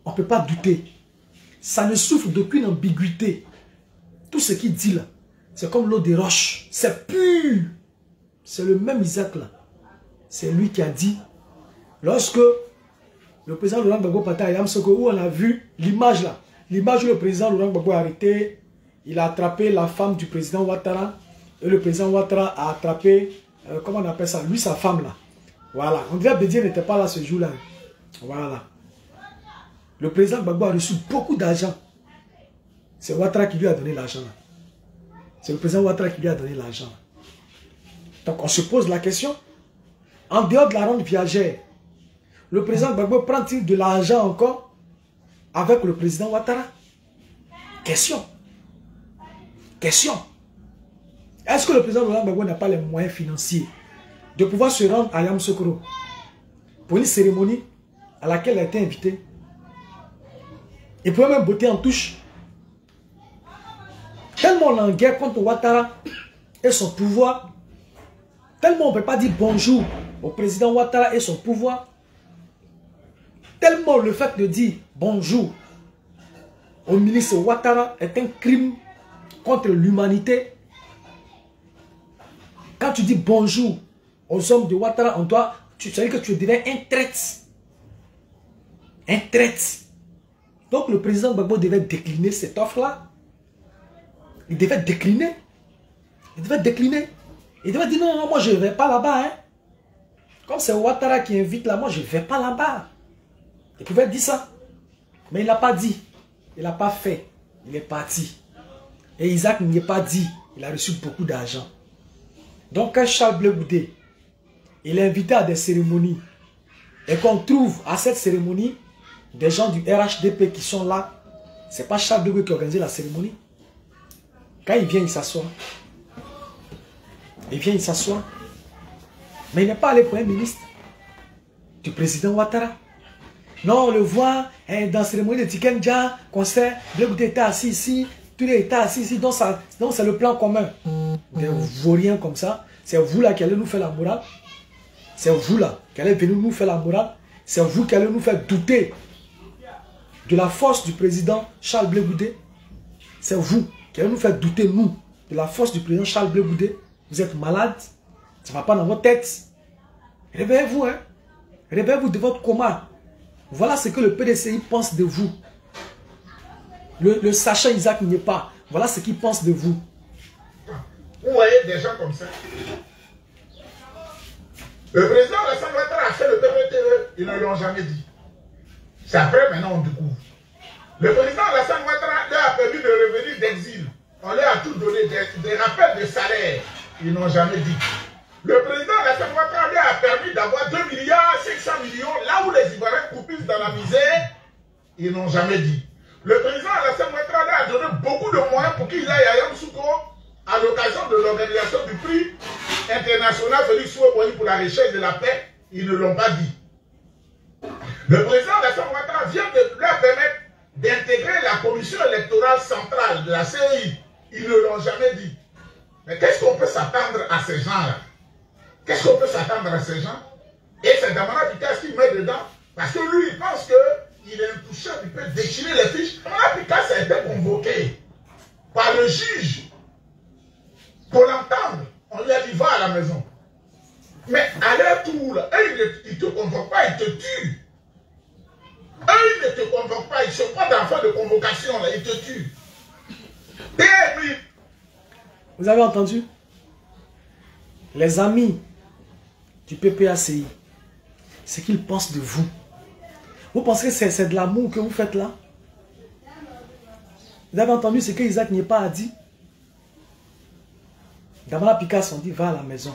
Speaker 2: on ne peut pas douter. Ça ne souffre d'aucune ambiguïté. Tout ce qu'il dit là, c'est comme l'eau des roches. C'est pur. C'est le même Isaac là. C'est lui qui a dit, lorsque le président Laurent Gbagbo partait à Yamoussoukro, où on a vu l'image là, l'image où le président Laurent Gbagbo a arrêté, il a attrapé la femme du président Ouattara, et le président Ouattara a attrapé, comment on appelle ça, lui sa femme là. Voilà, on dirait que Bédier n'était pas là ce jour-là. Voilà. Le président Gbagbo a reçu beaucoup d'argent. C'est Ouattara qui lui a donné l'argent. C'est le président Ouattara qui lui a donné l'argent. Donc on se pose la question, en dehors de la rente viagère, le président Gbagbo prend-il de l'argent encore avec le président Ouattara? Question. Est-ce que le président Laurent Gbagbo n'a pas les moyens financiers de pouvoir se rendre à Yamoussoukro pour une cérémonie à laquelle il a été invité? Il pouvait même botter en touche. Tellement on est en guerre contre Ouattara et son pouvoir, tellement on ne peut pas dire bonjour au président Ouattara et son pouvoir, tellement le fait de dire bonjour au ministre Ouattara est un crime contre l'humanité. Quand tu dis bonjour aux hommes de Ouattara, tu sais que tu deviens un traître. un traite. Donc le président Gbagbo devait décliner cette offre-là. Il devait décliner. Il devait décliner. Il devait dire non, non, moi je ne vais pas là-bas. Hein. Comme c'est Ouattara qui invite là, moi je ne vais pas là-bas. Il pouvait dire ça. Mais il n'a pas dit. Il n'a pas fait. Il est parti. Et Isaac n'y est pas dit. Il a reçu beaucoup d'argent. Donc quand Charles Blé Goudé, il est invité à des cérémonies et qu'on trouve à cette cérémonie des gens du RHDP qui sont là, ce n'est pas Charles Blé Goudé qui a organisé la cérémonie. Quand il vient, il s'assoit. Il vient, il s'assoit. Mais il n'est pas allé Premier ministre du président Ouattara. Non, on le voit dans la cérémonie de Tikenja, concert, Blé Goudé était assis ici, tous les états assis ici, donc c'est le plan commun. Des vauriens comme ça, c'est vous là qui allez nous faire la morale. C'est vous là qui allez venir nous faire la morale. C'est vous qui allez nous faire douter de la force du président Charles Blé Goudé. C'est vous qui allez nous faire douter, nous, de la force du président Charles Blé Goudé. Vous êtes malade, ça ne va pas dans votre tête. Réveillez-vous, hein. Réveillez-vous de votre coma. Voilà ce que le PDCI pense de vous. Le sachant Isaac n'y est pas. Voilà ce qu'il pense de vous.
Speaker 3: Vous voyez des gens comme ça. Le président Alassane Ouattara a fait le PPTE, ils ne l'ont jamais dit. C'est après, maintenant on découvre. Le président Alassane Ouattara leur a permis de revenir d'exil. On leur a tout donné, des rappels de salaire. Ils n'ont jamais dit. Le président Alassane Ouattara leur a permis d'avoir 2,5 milliards là où les Ivoiriens coupissent dans la misère. Ils n'ont jamais dit. Le président Alassane Ouattara leur a donné beaucoup de moyens pour qu'il aille à Yamoussoukro à l'occasion de l'organisation du prix international Félix Houphouët-Boigny pour la recherche de la paix. Ils ne l'ont pas dit. Le président Alassane Ouattara vient de leur permettre d'intégrer la commission électorale centrale de la CEI. Ils ne l'ont jamais dit. Mais qu'est-ce qu'on peut s'attendre à ces gens-là? Qu'est-ce qu'on peut s'attendre à ces gens? Et c'est Damana Picasse qui met dedans. Parce que lui, il pense qu'il est intouchable, il peut déchirer les fiches. Damana Picasse a été convoqué par le juge pour l'entendre. On lui a dit, va à la maison. Mais à leur tour, eux, ils ne te convoquent pas, ils te tuent. Eux, ils ne te convoquent pas, ils ne sont pas d'enfants de convocation, là, ils te tuent.
Speaker 2: Vous avez entendu? Les amis du PPACI, ce qu'ils pensent de vous. Vous pensez que c'est de l'amour que vous faites là? Vous avez entendu ce que Isaac n'y pas a dit? Damana Picasse, on dit va à la maison.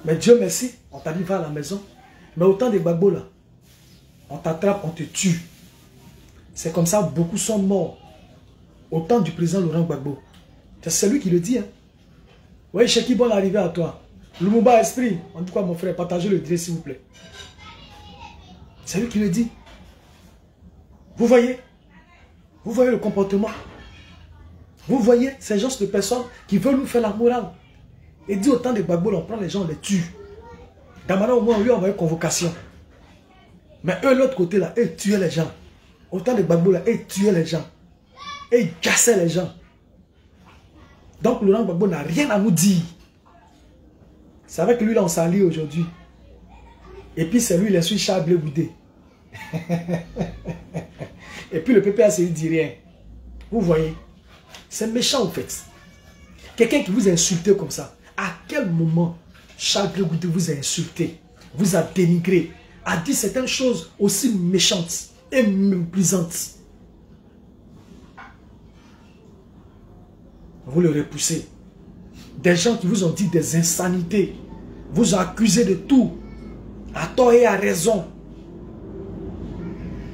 Speaker 2: Mais Dieu merci, on t'a dit va à la maison. Mais au temps des Gbagbo là, on t'attrape, on te tue. C'est comme ça, beaucoup sont morts. Au temps du président Laurent Gbagbo. C'est lui qui le dit. Hein. Oui, Cheki, bonne arrivée à toi. Lumumba Esprit, en tout cas mon frère, partagez le direct s'il vous plaît. C'est lui qui le dit. Vous voyez le comportement. Vous voyez ces gens de personnes qui veulent nous faire la morale. Et dit au temps des Gbagbo, on prend les gens, on les tue. Damana au moins, on lui a envoyé convocation. Mais eux, l'autre côté là, ils tuaient les gens. Au temps des Gbagbo là, ils tuaient les gens. Et ils cassaient les gens. Donc Laurent Gbagbo n'a rien à nous dire. C'est avec lui là on s'allie aujourd'hui. Et puis c'est lui, il est sur Charles Blé Goudé. Et puis le PPACI ne dit rien. Vous voyez, c'est méchant en fait. Quelqu'un qui vous a insulté comme ça, à quel moment Charles Blé Goudé vous a insulté, vous a dénigré, a dit certaines choses aussi méchantes et méprisantes? Vous le repoussez. Des gens qui vous ont dit des insanités, vous ont accusé de tout, à tort et à raison.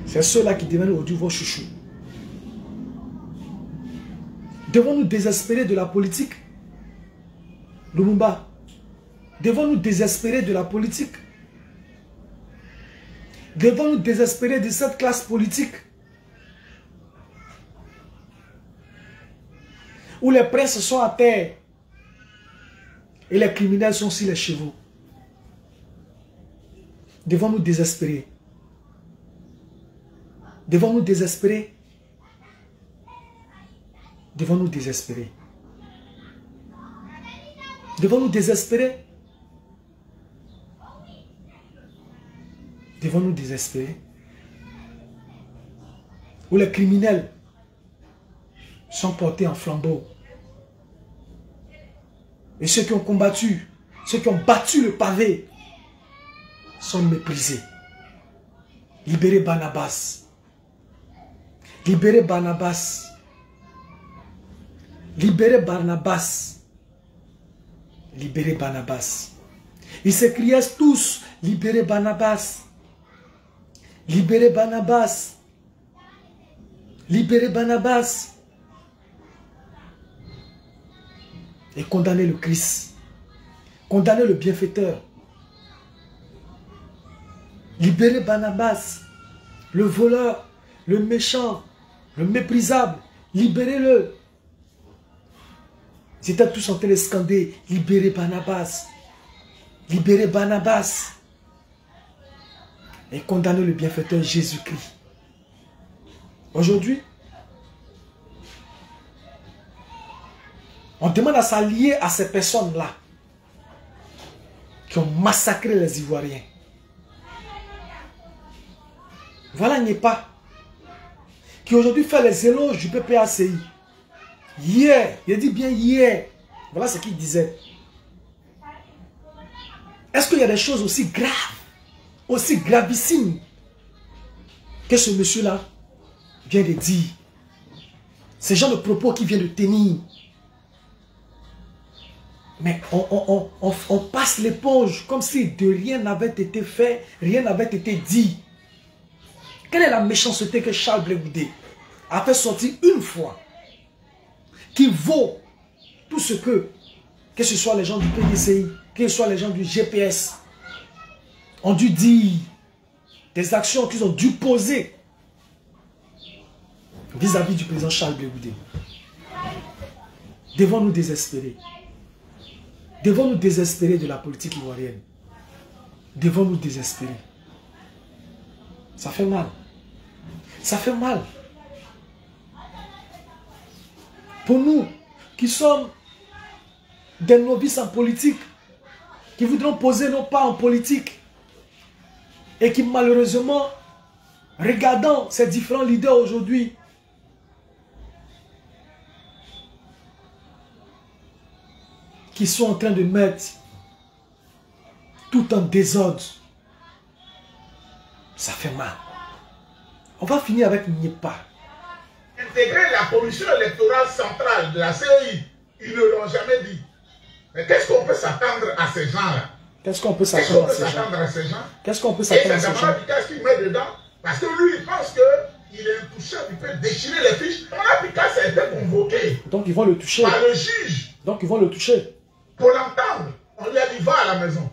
Speaker 2: C'est ceux-là qui deviennent aujourd'hui vos chouchous. Devons-nous désespérer de la politique? Lumumba, devons-nous désespérer de la politique? Devons-nous désespérer de cette classe politique? Où les princes sont à terre et les criminels sont sur les chevaux. Devons-nous désespérer? Devons-nous désespérer? Devons-nous désespérer? Devons-nous désespérer? Devons-nous désespérer? où les criminels sont portés en flambeau. Et ceux qui ont combattu, ceux qui ont battu le pavé, sont méprisés. Libérez Barnabas. Libérez Barnabas. Libérez Barnabas. Libérez Barnabas. Ils se criaient tous, libérez Barnabas. Libérez Barnabas. Libérez Barnabas. Et condamnez le Christ. Condamnez le bienfaiteur. Libérez Barnabas. Le voleur, le méchant, le méprisable. Libérez-le. Ils étaient tous en train de scander, libérez Barnabas. Libérez Barnabas. Et condamnez le bienfaiteur Jésus-Christ. Aujourd'hui, on demande à s'allier à ces personnes-là qui ont massacré les Ivoiriens. Voilà Nyepa, qui aujourd'hui fait les éloges du PPACI. Hier, il dit bien hier, voilà ce qu'il disait. Est-ce qu'il y a des choses aussi graves, aussi gravissimes que ce monsieur-là vient de dire? Ce genre de propos qu'il vient de tenir. Mais on passe l'éponge comme si de rien n'avait été fait, rien n'avait été dit. Quelle est la méchanceté que Charles Blé Goudé a fait sortir une fois, qui vaut tout ce que ce soit les gens du PDCI, que ce soit les gens du GPS, ont dû dire, des actions qu'ils ont dû poser vis-à-vis du président Charles Blé Goudé. Devons-nous désespérer? Devons-nous désespérer de la politique ivoirienne? Devons-nous désespérer? Ça fait mal. Ça fait mal. Pour nous, qui sommes des novices en politique, qui voudront poser nos pas en politique, et qui malheureusement, regardant ces différents leaders aujourd'hui, qui sont en train de mettre tout en désordre, ça fait mal. On va finir avec Nyepa.
Speaker 3: Intégrer la commission électorale centrale de la CEI, ils ne l'ont jamais dit. Mais qu'est-ce qu'on peut s'attendre à ces gens-là?
Speaker 2: Qu'est-ce qu'on peut s'attendre
Speaker 3: à ces gens?
Speaker 2: Qu'est-ce qu'on peut s'attendre à ces gens?
Speaker 3: Et c'est camarade Picasse qui met dedans, parce que lui, il pense qu'il est intouchable, il peut déchirer les fiches. Camarade Picasse a été convoqué.
Speaker 2: Donc ils vont le toucher.
Speaker 3: Par le juge.
Speaker 2: Donc ils vont le toucher.
Speaker 3: Pour l'entendre, on lui a dit va à la maison.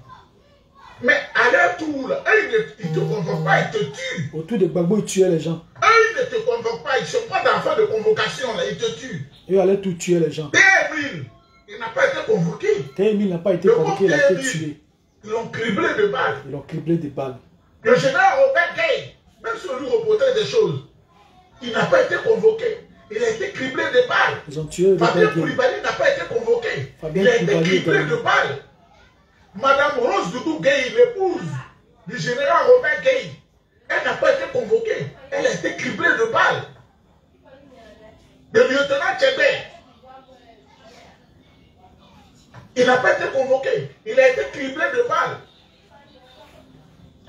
Speaker 3: Mais à leur tour, eux, ils ne te convoquent pas, ils te tuent.
Speaker 2: Autour de Gbagbo, ils tuaient les gens.
Speaker 3: Eux, ils ne te convoquent pas, ils ne sont pas d'enfants de convocation, là, ils te tuent.
Speaker 2: Ils allaient tout tuer les gens.
Speaker 3: T-Emile, il n'a pas été convoqué.
Speaker 2: T-Emile n'a pas été convoqué, il a été tué.
Speaker 3: Ils l'ont criblé de balles.
Speaker 2: Ils l'ont criblé de balles.
Speaker 3: Le général Robert Gay, même si on lui reportait des choses, il n'a pas été convoqué. Il a été criblé de balles.
Speaker 2: Ils ont tué
Speaker 3: Fabien Koulibaly n'a pas été convoqué. Il a été criblé de balles. Madame Rose Doudou Gay, l'épouse du général Robert Gay, elle n'a pas été convoquée. Elle a été criblée de balles. Le lieutenant Tchébé, il n'a pas été convoqué. Il a été criblé de balles.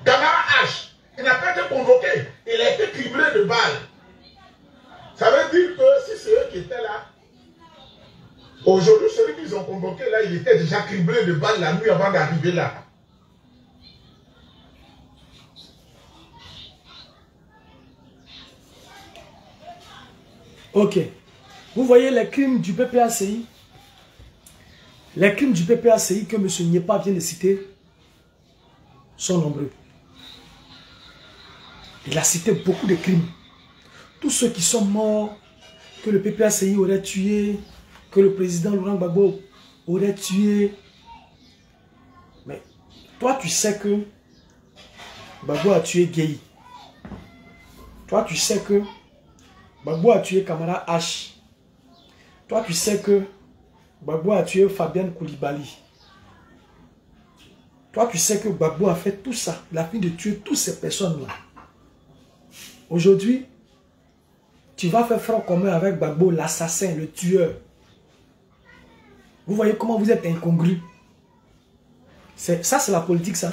Speaker 3: Camara H, il n'a pas été convoqué. Il a été criblé de balles. Ça veut dire que si c'est eux qui étaient là, aujourd'hui, celui qu'ils ont convoqué là, il était déjà criblé de balles la nuit avant d'arriver là.
Speaker 2: Ok. Vous voyez les crimes du PPACI. Les crimes du PPACI que M. Nyepa vient de citer sont nombreux. Il a cité beaucoup de crimes. Tous ceux qui sont morts, que le PPACI aurait tué, que le président Laurent Gbagbo aurait tué. Mais toi, tu sais que Gbagbo a tué Gueye. Toi, tu sais que Gbagbo a tué Camara H. Toi, tu sais que Gbagbo a tué Fabien Koulibaly. Toi, tu sais que Gbagbo a fait tout ça. Il a fini de tuer toutes ces personnes-là. Aujourd'hui, Tu vas faire front commun avec Gbagbo, l'assassin, le tueur. Vous voyez comment vous êtes incongru. Ça, c'est la politique, ça.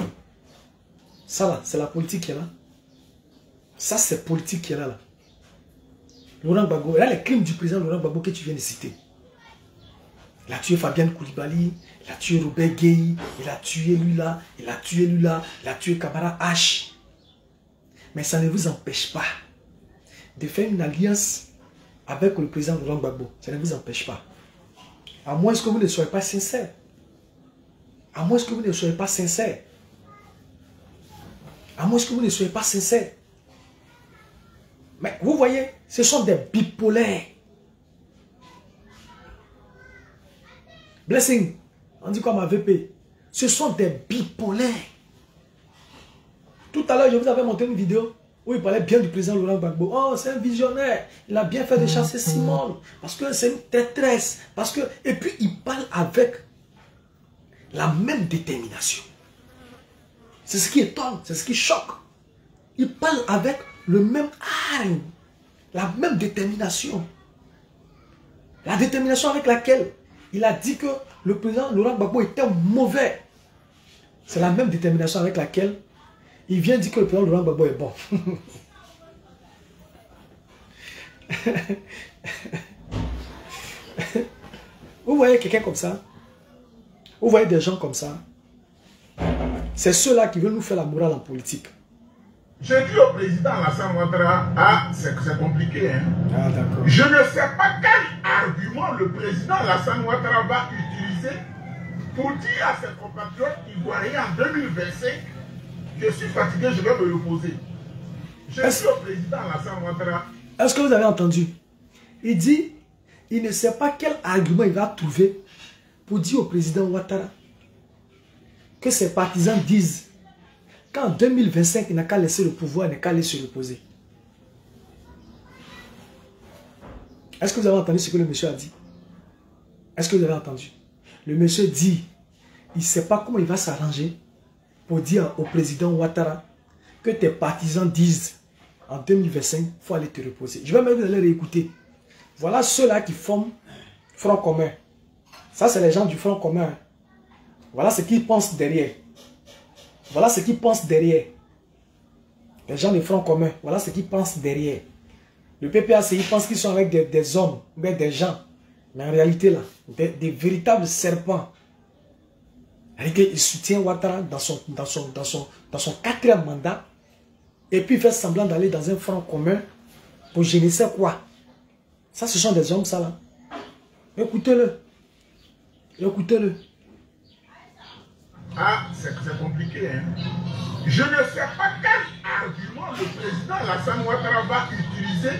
Speaker 2: Ça, là, c'est la politique qui est là. Ça, c'est politique qui est là. Laurent Gbagbo, là, les crimes du président Laurent Gbagbo que tu viens de citer. Il a tué Fabienne Koulibaly, il a tué Robert Gueye, il a tué lui là, il a tué lui là, il a tué Kamara H. Mais ça ne vous empêche pas de faire une alliance avec le président Laurent Gbagbo. Ça ne vous empêche pas. À moins que vous ne soyez pas sincère. À moins que vous ne soyez pas sincère. À moins que vous ne soyez pas sincère. Mais vous voyez, ce sont des bipolaires. Blessing, on dit quoi ma VP? Ce sont des bipolaires. Tout à l'heure, je vous avais montré une vidéo où il parlait bien du président Laurent Gbagbo. Oh, c'est un visionnaire. Il a bien fait de chasser Simone. Parce que c'est une traîtresse. Parce que... Et puis, il parle avec la même détermination. C'est ce qui étonne, c'est ce qui choque. Il parle avec le même hargne, la même détermination. La détermination avec laquelle il a dit que le président Laurent Gbagbo était mauvais. C'est la même détermination avec laquelle il vient dire que le président Laurent Gbagbo est bon. Vous voyez quelqu'un comme ça? Vous voyez des gens comme ça? C'est ceux-là qui veulent nous faire la morale en politique.
Speaker 3: J'ai dit au président Alassane Ouattara, ah, c'est compliqué, hein.
Speaker 2: Ah, d'accord.
Speaker 3: Je ne sais pas quel argument le président Alassane Ouattara va utiliser pour dire à ses compatriotes ivoiriens en 2025, je suis fatigué, je vais me reposer. J'ai dit au président Alassane Ouattara.
Speaker 2: Est-ce que vous avez entendu? Il dit, il ne sait pas quel argument il va trouver pour dire au président Ouattara que ses partisans disent qu'en 2025, il n'a qu'à laisser le pouvoir, il n'a qu'à aller se reposer. Est-ce que vous avez entendu ce que le monsieur a dit? Est-ce que vous avez entendu? Le monsieur dit, il ne sait pas comment il va s'arranger pour dire au président Ouattara que tes partisans disent en 2025, il faut aller te reposer. Je vais même vous aller réécouter. Voilà ceux-là qui forment Front commun. Ça, c'est les gens du Front commun. Voilà ce qu'ils pensent derrière. Voilà ce qu'ils pensent derrière. Les gens du Front commun, voilà ce qu'ils pensent derrière. Le PPAC, ils pensent qu'ils sont avec des hommes, des gens. Mais en réalité, là, des véritables serpents. Il soutient Ouattara dans son 4e mandat. Et puis il fait semblant d'aller dans un front commun pour je ne sais quoi. Ça, ce sont des hommes, ça là. Écoutez-le. Écoutez-le.
Speaker 3: Ah, c'est compliqué, hein. Je ne sais pas quel argument le président Alassane Ouattara va utiliser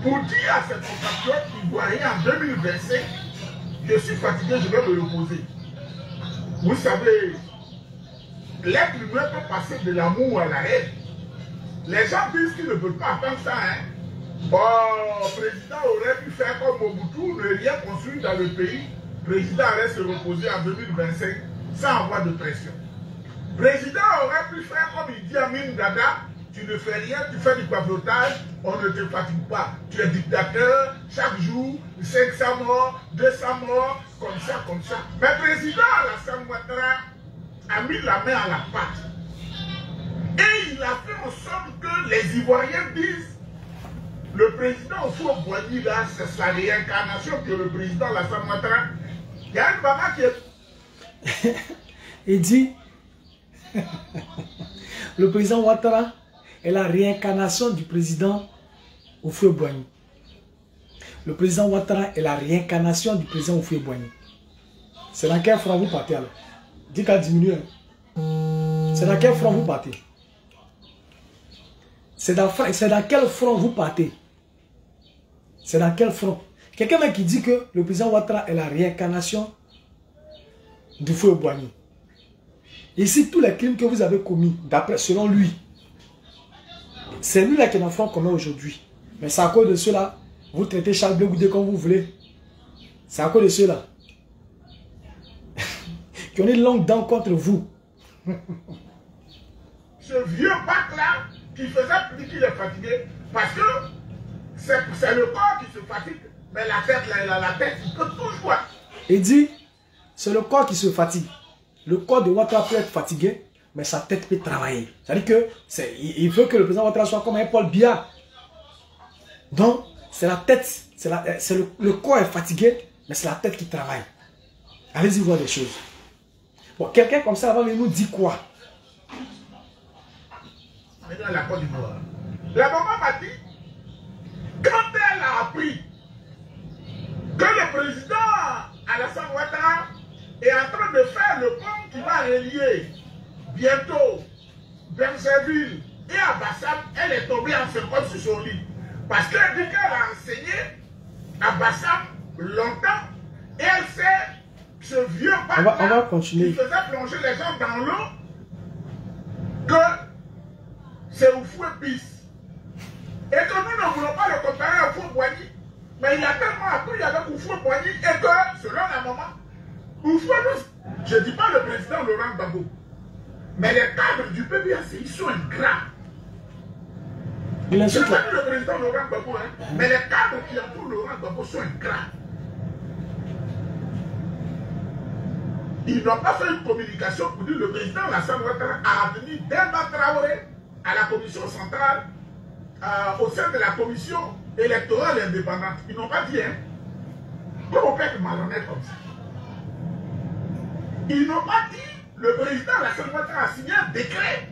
Speaker 3: pour dire à ses compatriotes ivoiriens en 2025, je suis fatigué, je vais me reposer. Vous savez, l'être humain peut passer de l'amour à la haine. Les gens disent qu'ils ne veulent pas attendre ça, hein. Bon, le président aurait pu faire comme Mobutu, ne rien construire dans le pays. Le président allait se reposer en 2025 sans avoir de pression. Le président aurait pu faire comme il dit à Amin Dada, tu ne fais rien, tu fais du bavardage, on ne te fatigue pas. Tu es dictateur, chaque jour, 500 morts, 200 morts, comme ça. Mais le président Alassane Ouattara a mis la main à la pâte. Et il a fait en sorte que les Ivoiriens disent le président Houphouët-Boigny là, c'est sa réincarnation que le président Alassane Ouattara. Il y a une maman qui est...
Speaker 2: Il dit le président Ouattara est la réincarnation du président Houphouët-Boigny. Le président Ouattara est la réincarnation du président Houphouët-Boigny. C'est dans quel front vous partez alors? Dis qu'à diminuer. C'est dans quel front vous partez? C'est dans quel front vous partez? C'est dans quel front? Quelqu'un qui dit que le président Ouattara est la réincarnation du Houphouët-Boigny. Ici, tous les crimes que vous avez commis, selon lui, c'est lui là qui est dans le front commun aujourd'hui. Mais c'est à cause de ceux-là, vous traitez Charles Blé Goudé comme vous voulez. C'est à cause de ceux-là qui ont une longue dent contre vous.
Speaker 3: Ce vieux bac là qui faisait plus qu'il est fatigué, parce que c'est le corps qui se fatigue. Mais la tête, la tête, il peut toujours.
Speaker 2: Il dit, c'est le corps qui se fatigue. Le corps de Ouattara peut être fatigué, mais sa tête peut travailler. C'est-à-dire que il veut que le président Ouattara soit comme un Paul Biya. Donc, c'est la tête, le corps est fatigué, mais c'est la tête qui travaille. Allez-y voir des choses. Bon, quelqu'un comme ça va nous dire quoi?
Speaker 3: Maintenant, la Côte d'Ivoire. La maman m'a dit, quand elle a appris que le président Alassane Ouattara est en train de faire le pont qui va relier bientôt Bergerville et Abassam, elle est tombée en 50 sur son lit. Parce qu'elle dit qu'elle a enseigné à Bassam longtemps et elle sait ce vieux papa
Speaker 2: on va continuer.
Speaker 3: qui faisait plonger les gens dans l'eau que c'est Oufoué Pisse. Et que nous ne voulons pas le comparer à Oufoué Boigny, mais il a tellement appris avec Oufoué Boigny et que, selon la maman, Oufoué, je ne dis pas le président Laurent Gbagbo, mais les cadres du PPACI sont ingrats. Je ne dis pas le président Laurent Gbagbo, hein, mais les cadres qui entourent Laurent Gbagbo sont ingrats. Ils n'ont pas fait une communication pour dire que le président Alassane Ouattara a amené Demba Traoré à la commission centrale, au sein de la commission électorale indépendante. Ils n'ont pas dit, hein. Comment on peut être malhonnête comme ça? Ils n'ont pas dit, le président Alassane Ouattara a signé un décret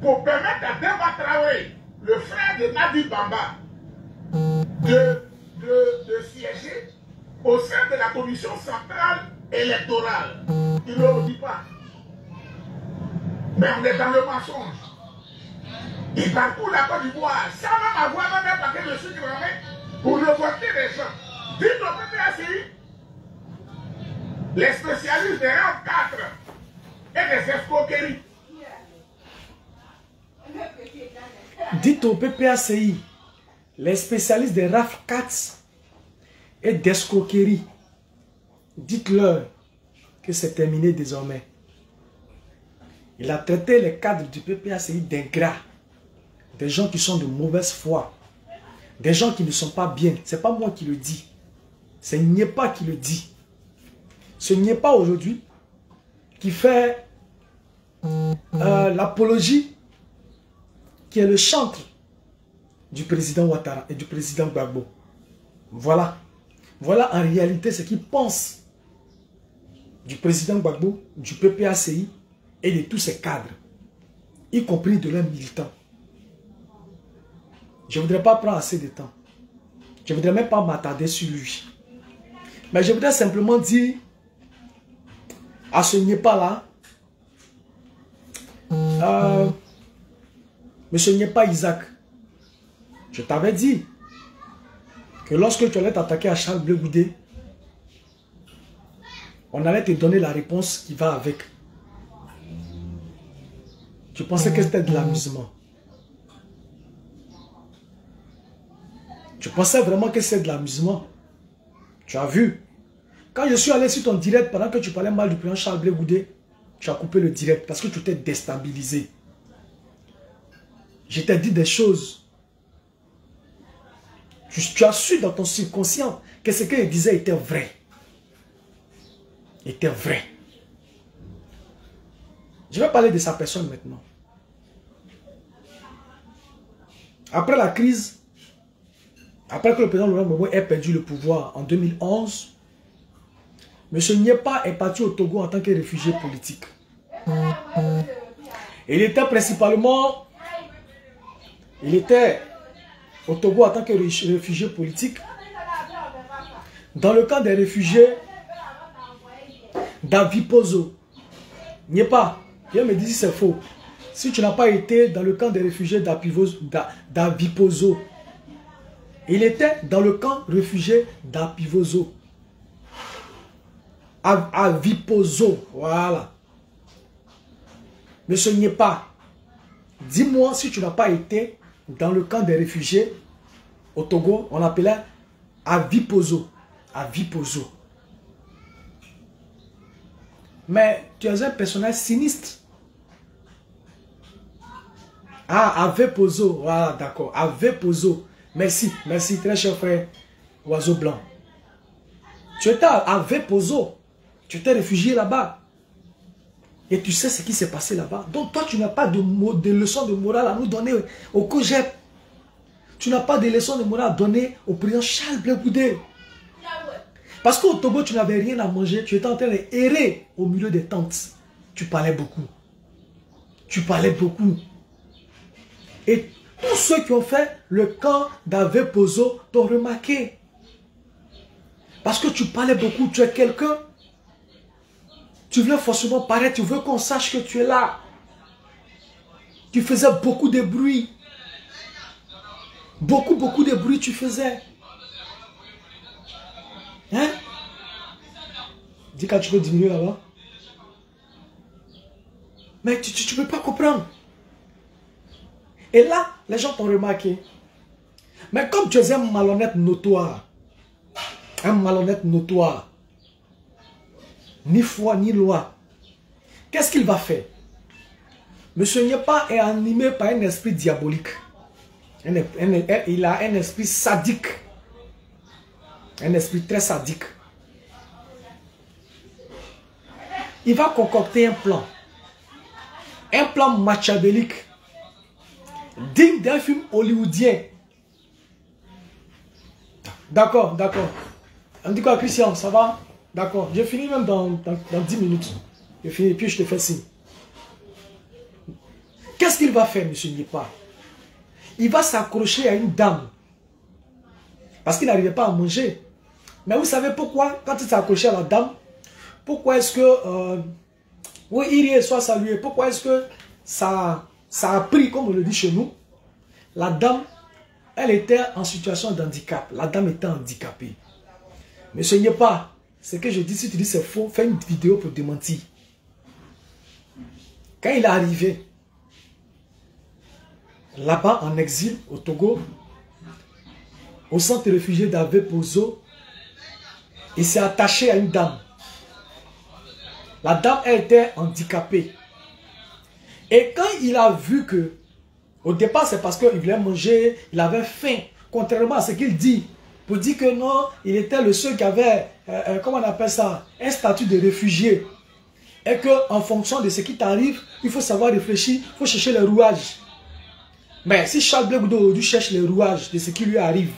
Speaker 3: pour permettre à Demba Traoré, le frère de Nadi Bamba, de siéger au sein de la commission centrale électorale. Ils ne le disent pas. Mais on est dans le mensonge. Ils parcourent la Côte d'Ivoire sans même avoir même un paquet de sucre pour le voter des gens. Dites au PPACI, les spécialistes des rangs 4 et des escroqueries.
Speaker 2: Dites au PPACI, les spécialistes des RAF 4 et d'escroquerie, dites-leur que c'est terminé désormais. Il a traité les cadres du PPACI d'ingrats, des gens qui sont de mauvaise foi, des gens qui ne sont pas bien. Ce n'est pas moi qui le dis, c'est Nyepa qui le dit. Ce Nyepa aujourd'hui qui fait l'apologie, qui est le chantre du président Ouattara et du président Gbagbo. Voilà. Voilà en réalité ce qu'ils pensent du président Gbagbo, du PPACI et de tous ses cadres, y compris de leurs militants. Je ne voudrais pas prendre assez de temps. Je ne voudrais même pas m'attarder sur lui. Mais je voudrais simplement dire à ce Nyepa là, Monsieur Nyepa Isaac, je t'avais dit que lorsque tu allais t'attaquer à Charles Blé Goudé, on allait te donner la réponse qui va avec. Tu pensais que c'était de l'amusement. Tu pensais vraiment que c'est de l'amusement. Tu as vu. Quand je suis allé sur ton direct pendant que tu parlais mal du président Charles Blé Goudé, tu as coupé le direct parce que tu t'es déstabilisé. Je t'ai dit des choses. Tu as su dans ton subconscient que ce qu'il disait était vrai. Était vrai. Je vais parler de sa personne maintenant. Après la crise, après que le président Laurent Gbagbo ait perdu le pouvoir en 2011, M. Nyepa est parti au Togo en tant que réfugié politique. Il était principalement... Il était au Togo en tant que réfugié politique dans le camp des réfugiés d'Avipozo. Nyepa, viens me dire si c'est faux. Si tu n'as pas été dans le camp des réfugiés d'Avipozo, il était dans le camp réfugié d'Avipozo. Avipozo, voilà. Monsieur Nyepa, dis-moi si tu n'as pas été dans le camp des réfugiés au Togo, on l'appelait Avipozo. Avipozo. Mais tu es un personnage sinistre. Ah, Avepozo, voilà, d'accord. Avepozo. Merci, merci, très cher frère. Oiseau blanc. Tu étais à Vepozo. Tu étais réfugié là-bas. Et tu sais ce qui s'est passé là-bas. Donc toi, tu n'as pas de leçons de morale à nous donner au COGEP. Tu n'as pas de leçons de morale à donner au président Charles Blé Goudé. Parce qu'au Togo, tu n'avais rien à manger. Tu étais en train d'errer au milieu des tentes. Tu parlais beaucoup. Tu parlais beaucoup. Et tous ceux qui ont fait le camp d'Avepozo t'ont remarqué. Parce que tu parlais beaucoup. Tu es quelqu'un. Tu veux forcément paraître. Tu veux qu'on sache que tu es là. Tu faisais beaucoup de bruit. Beaucoup de bruit tu faisais. Hein? Dis quand tu peux diminuer là-bas. Mais tu ne peux pas comprendre. Et là, les gens t'ont remarqué. Mais comme tu es un malhonnête notoire, ni foi ni loi, qu'est-ce qu'il va faire? Monsieur Nyepa est animé par un esprit diabolique. Il a un esprit sadique. Un esprit très sadique. Il va concocter un plan. Un plan machiavélique. Digne d'un film hollywoodien. D'accord, d'accord. On dit quoi, Christian, ça va? D'accord. J'ai fini même dans 10 minutes. J'ai fini, puis je te fais signe. Qu'est-ce qu'il va faire, monsieur Nyepa? Il va s'accrocher à une dame. Parce qu'il n'arrivait pas à manger. Mais vous savez pourquoi? Quand il s'est accroché à la dame, pourquoi est-ce que... oui, il soit salué. Pourquoi est-ce que ça a pris, comme on le dit chez nous? La dame, elle était en situation de handicap. La dame était handicapée. Monsieur Nyepa, ce que je dis, si tu dis c'est faux, fais une vidéo pour démentir. Quand il est arrivé, là-bas en exil, au Togo, au centre de réfugiés d'Avepozo, il s'est attaché à une dame. La dame, elle était handicapée. Et quand il a vu que, au départ, c'est parce qu'il voulait manger, il avait faim, contrairement à ce qu'il dit, pour dire que non, il était le seul qui avait, comment on appelle ça, un statut de réfugié. Et qu'en fonction de ce qui t'arrive, il faut savoir réfléchir, il faut chercher les rouages. Mais si Charles Blé Goudé aujourd'hui cherche les rouages de ce qui lui arrive,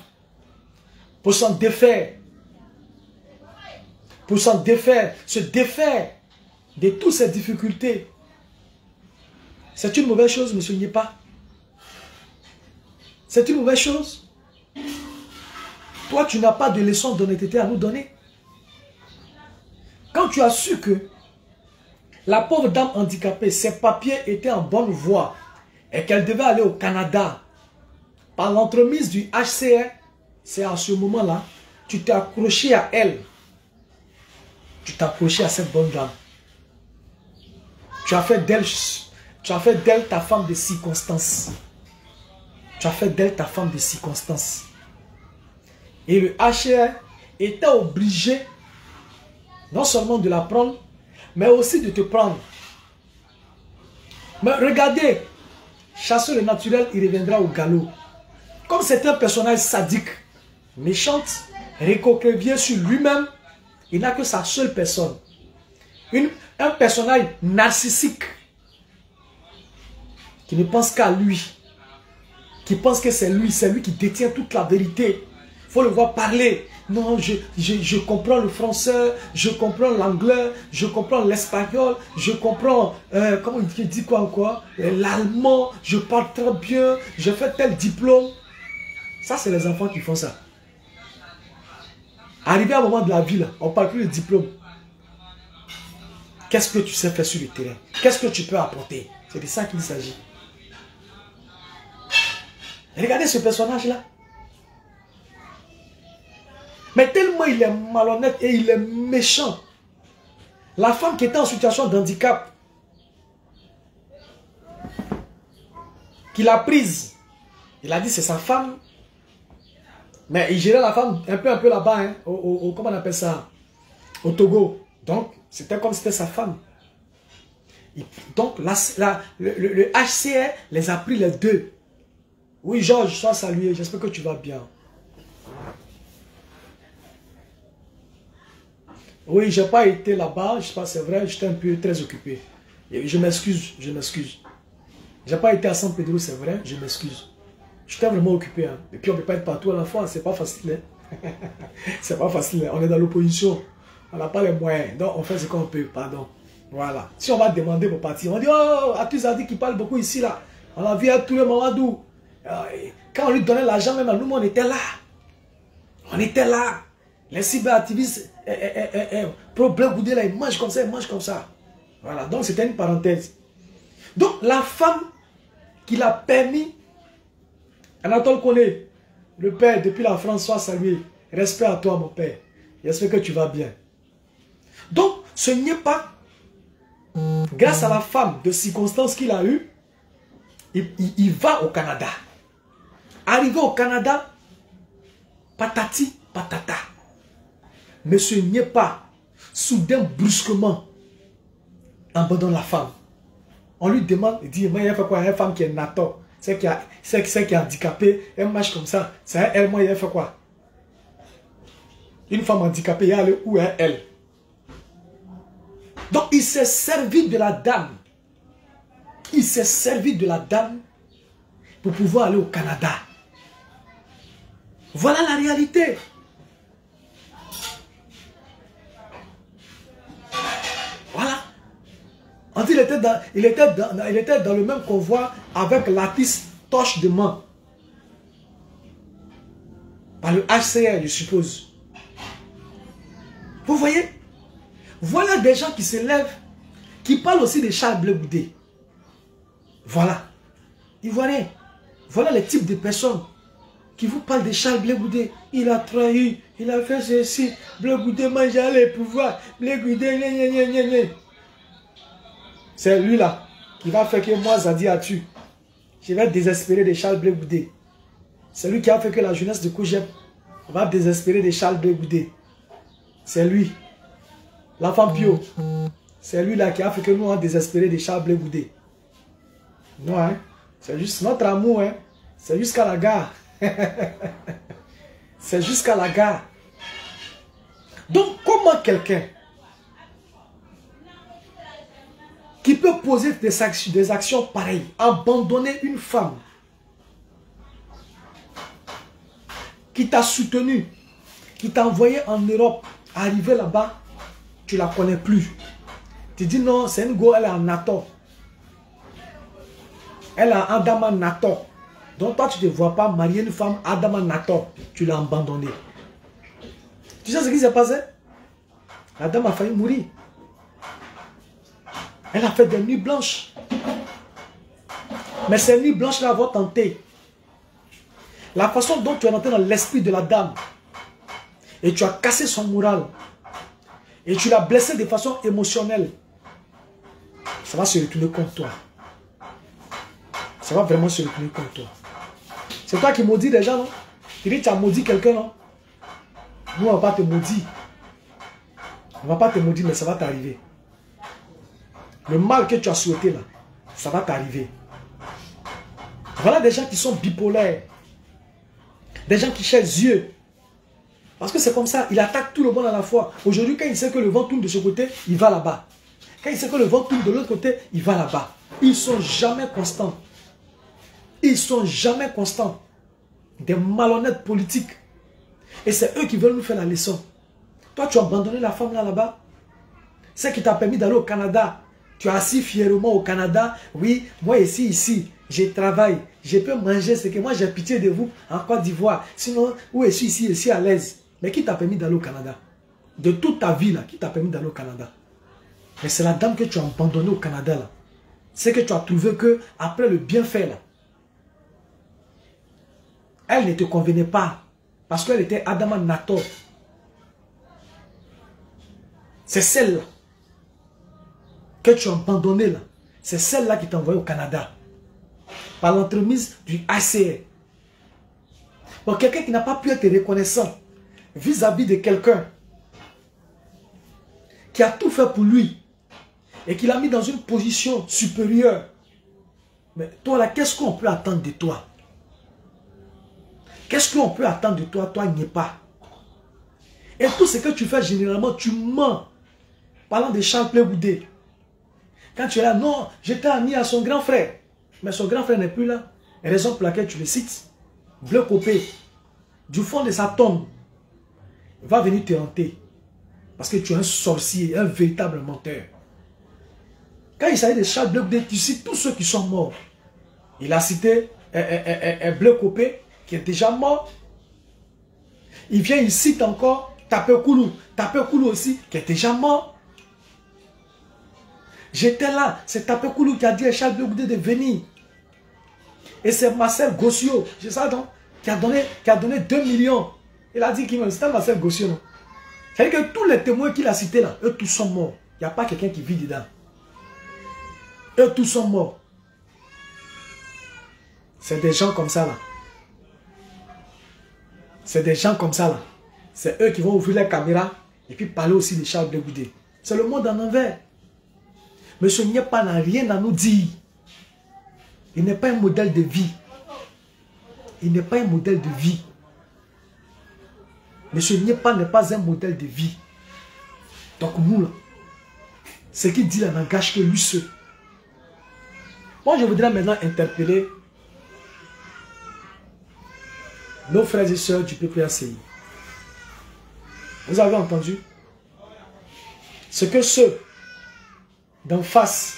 Speaker 2: pour s'en défaire, se défaire de toutes ces difficultés, c'est une mauvaise chose, monsieur Nyepa. C'est une mauvaise chose. Toi, tu n'as pas de leçon d'honnêteté à nous donner. Quand tu as su que la pauvre dame handicapée, ses papiers étaient en bonne voie et qu'elle devait aller au Canada par l'entremise du HCR, c'est à ce moment-là, tu t'es accroché à elle. Tu t'es accroché à cette bonne dame. Tu as fait d'elle ta femme de circonstance. Tu as fait d'elle ta femme de circonstance. Et le HR était obligé non seulement de la prendre, mais aussi de te prendre. Mais regardez, chasseur le naturel, il reviendra au galop. Comme c'est un personnage sadique, méchante, récoquevillé sur lui-même, il n'a que sa seule personne. Un personnage narcissique qui ne pense qu'à lui, qui pense que c'est lui qui détient toute la vérité. Il faut le voir parler. Non, je comprends le français, je comprends l'anglais, je comprends l'espagnol, je comprends, comment il dit quoi encore, l'allemand, je parle très bien, je fais tel diplôme. Ça, c'est les enfants qui font ça. Arrivé à un moment de la vie, là, on ne parle plus de diplôme. Qu'est-ce que tu sais faire sur le terrain? Qu'est-ce que tu peux apporter? C'est de ça qu'il s'agit. Regardez ce personnage-là. Mais tellement il est malhonnête et il est méchant. La femme qui était en situation de handicap, qu'il a prise, il a dit c'est sa femme. Mais il gérait la femme un peu là-bas, hein, comment on appelle ça? Au Togo. Donc, c'était comme si c'était sa femme. Donc, le HCR les a pris les deux. Oui, Georges, sois salué. J'espère que tu vas bien. Oui, je n'ai pas été là-bas. Je sais pas, c'est vrai, j'étais un peu très occupé. Et je m'excuse, je m'excuse. Je n'ai pas été à San Pedro, c'est vrai, je m'excuse. J'étais vraiment occupé. Hein. Et puis on ne peut pas être partout à la fois, c'est pas facile. Hein. C'est pas facile. Hein. On est dans l'opposition. On n'a pas les moyens. Donc on fait ce qu'on peut, pardon. Voilà. Si on va demander pour partir, on dit, oh, Atuzadi qui parle beaucoup ici, là. On a vu à tout le Mamadou. Quand on lui donnait l'argent, même à nous, on était là. On était là. Les cyberactivistes, pro-Blé Goudé, là, ils mangent comme ça, ils mangent comme ça. Voilà, donc c'était une parenthèse. Donc la femme qui l'a permis, Anatole Koné, le père depuis la France, soit salué. Respect à toi, mon père. J'espère que tu vas bien. Donc, ce n'est pas grâce à la femme de circonstance qu'il a eue, il va au Canada. Arrivé au Canada, patati, patata. Mais ce n'est pas soudain, brusquement, abandonne la femme. On lui demande, il dit, moi, il y a fait quoi? Une femme qui est nato, c'est qui est handicapée, elle marche comme ça. C'est elle, moi, il a fait quoi? Une femme handicapée, il y a où est elle? Donc, il s'est servi de la dame. Il s'est servi de la dame pour pouvoir aller au Canada. Voilà la réalité. Voilà. On dit il était dans le même convoi avec l'artiste Toche de Man. Par le HCR, je suppose. Vous voyez? Voilà des gens qui se lèvent, qui parlent aussi de Charles Blé Goudé. Voilà. Ivoiriens. Voilà les types de personnes qui vous parlent de Charles Blé Goudé. Il a trahi, il a fait ceci. Blé Goudé mange les pouvoirs. Blé Goudé, c'est lui là qui va faire que moi, Zadi a tué. Je vais désespérer de Charles Blé Goudé. C'est lui qui a fait que la jeunesse de Koujeb va désespérer de Charles Blé Goudé. C'est lui. L'enfant Pio. C'est lui là qui a fait que nous on a désespéré de Charles Blé Goudé. Non, hein. C'est juste notre amour, hein. C'est jusqu'à la gare. C'est jusqu'à la gare. Donc, comment quelqu'un qui peut poser des actions pareilles, abandonner une femme qui t'a soutenu, qui t'a envoyé en Europe, arriver là-bas, tu ne la connais plus. Tu dis non, c'est une go, elle est en Nato. Elle a Adama Nato. Donc toi, tu ne te vois pas marier une femme Adama Nato. Tu l'as abandonnée. Tu sais ce qui s'est passé? La dame a failli mourir. Elle a fait des nuits blanches. Mais ces nuits blanches-là vont tenter. La façon dont tu es rentré dans l'esprit de la dame et tu as cassé son moral et tu l'as blessé de façon émotionnelle, ça va se retourner contre toi. Ça va vraiment se retourner contre toi. C'est toi qui maudis des gens, non? Tu dis que tu as maudit quelqu'un, non? Nous, on ne va pas te maudire. On ne va pas te maudire, mais ça va t'arriver. Le mal que tu as souhaité là, ça va t'arriver. Voilà des gens qui sont bipolaires. Des gens qui cherchent Dieu. Parce que c'est comme ça, il attaque tout le monde à la fois. Aujourd'hui, quand il sait que le vent tourne de ce côté, il va là-bas. Quand il sait que le vent tourne de l'autre côté, il va là-bas. Ils ne sont jamais constants. Ils ne sont jamais constants. Des malhonnêtes politiques. Et c'est eux qui veulent nous faire la leçon. Toi, tu as abandonné la femme là-bas. C'est qui t'a permis d'aller au Canada. Tu as assis fièrement au Canada. Oui, moi ici, je travaille. Je peux manger ce que moi j'ai pitié de vous en Côte d'Ivoire. Sinon, où je suis ici à l'aise. Mais qui t'a permis d'aller au Canada? De toute ta vie là, qui t'a permis d'aller au Canada? Mais c'est la dame que tu as abandonnée au Canada là. C'est que tu as trouvé que après le bienfait là, elle ne te convenait pas. Parce qu'elle était Adama Nato. C'est celle-là que tu as abandonnée là. C'est celle-là qui t'a envoyé au Canada. Par l'entremise du HCR. Pour quelqu'un qui n'a pas pu être reconnaissant vis-à-vis de quelqu'un qui a tout fait pour lui et qui l'a mis dans une position supérieure. Mais toi là, qu'est-ce qu'on peut attendre de toi? Qu'est-ce qu'on peut attendre de toi, toi, n'y est pas. Et tout ce que tu fais, généralement, tu mens. Parlant de Charles Blé Goudé. Quand tu es là, non, j'étais ami à son grand frère. Mais son grand frère n'est plus là. Raison pour laquelle tu le cites. Bleu Copé, du fond de sa tombe, va venir te hanter. Parce que tu es un sorcier, un véritable menteur. Quand il s'agit de Charles Blé Goudé, tu cites tous ceux qui sont morts. Il a cité Bleu Copé, qui est déjà mort. Il vient, il cite encore Tapé Koulou. Tapé Koulou aussi, qui est déjà mort. J'étais là, c'est Tapé Koulou qui a dit à Charles Blé Goudé de venir. Et c'est Marcel Gossio, c'est ça donc, qui a donné 2 millions. Il a dit qu'il c'était Marcel Gossio, non? C'est-à-dire que tous les témoins qu'il a cités là, eux tous sont morts. Il n'y a pas quelqu'un qui vit dedans. Eux tous sont morts. C'est des gens comme ça là. C'est des gens comme ça là. C'est eux qui vont ouvrir la caméra et puis parler aussi de Charles Blé Goudé. C'est le monde en envers. Monsieur Niepa n'a rien à nous dire. Il n'est pas un modèle de vie. Il n'est pas un modèle de vie. Monsieur Niepa n'est pas un modèle de vie. Donc nous là, ce qu'il dit là n'engage que lui seul. Moi je voudrais maintenant interpeller nos frères et sœurs du PPACI. Vous avez entendu ce que ceux d'en face,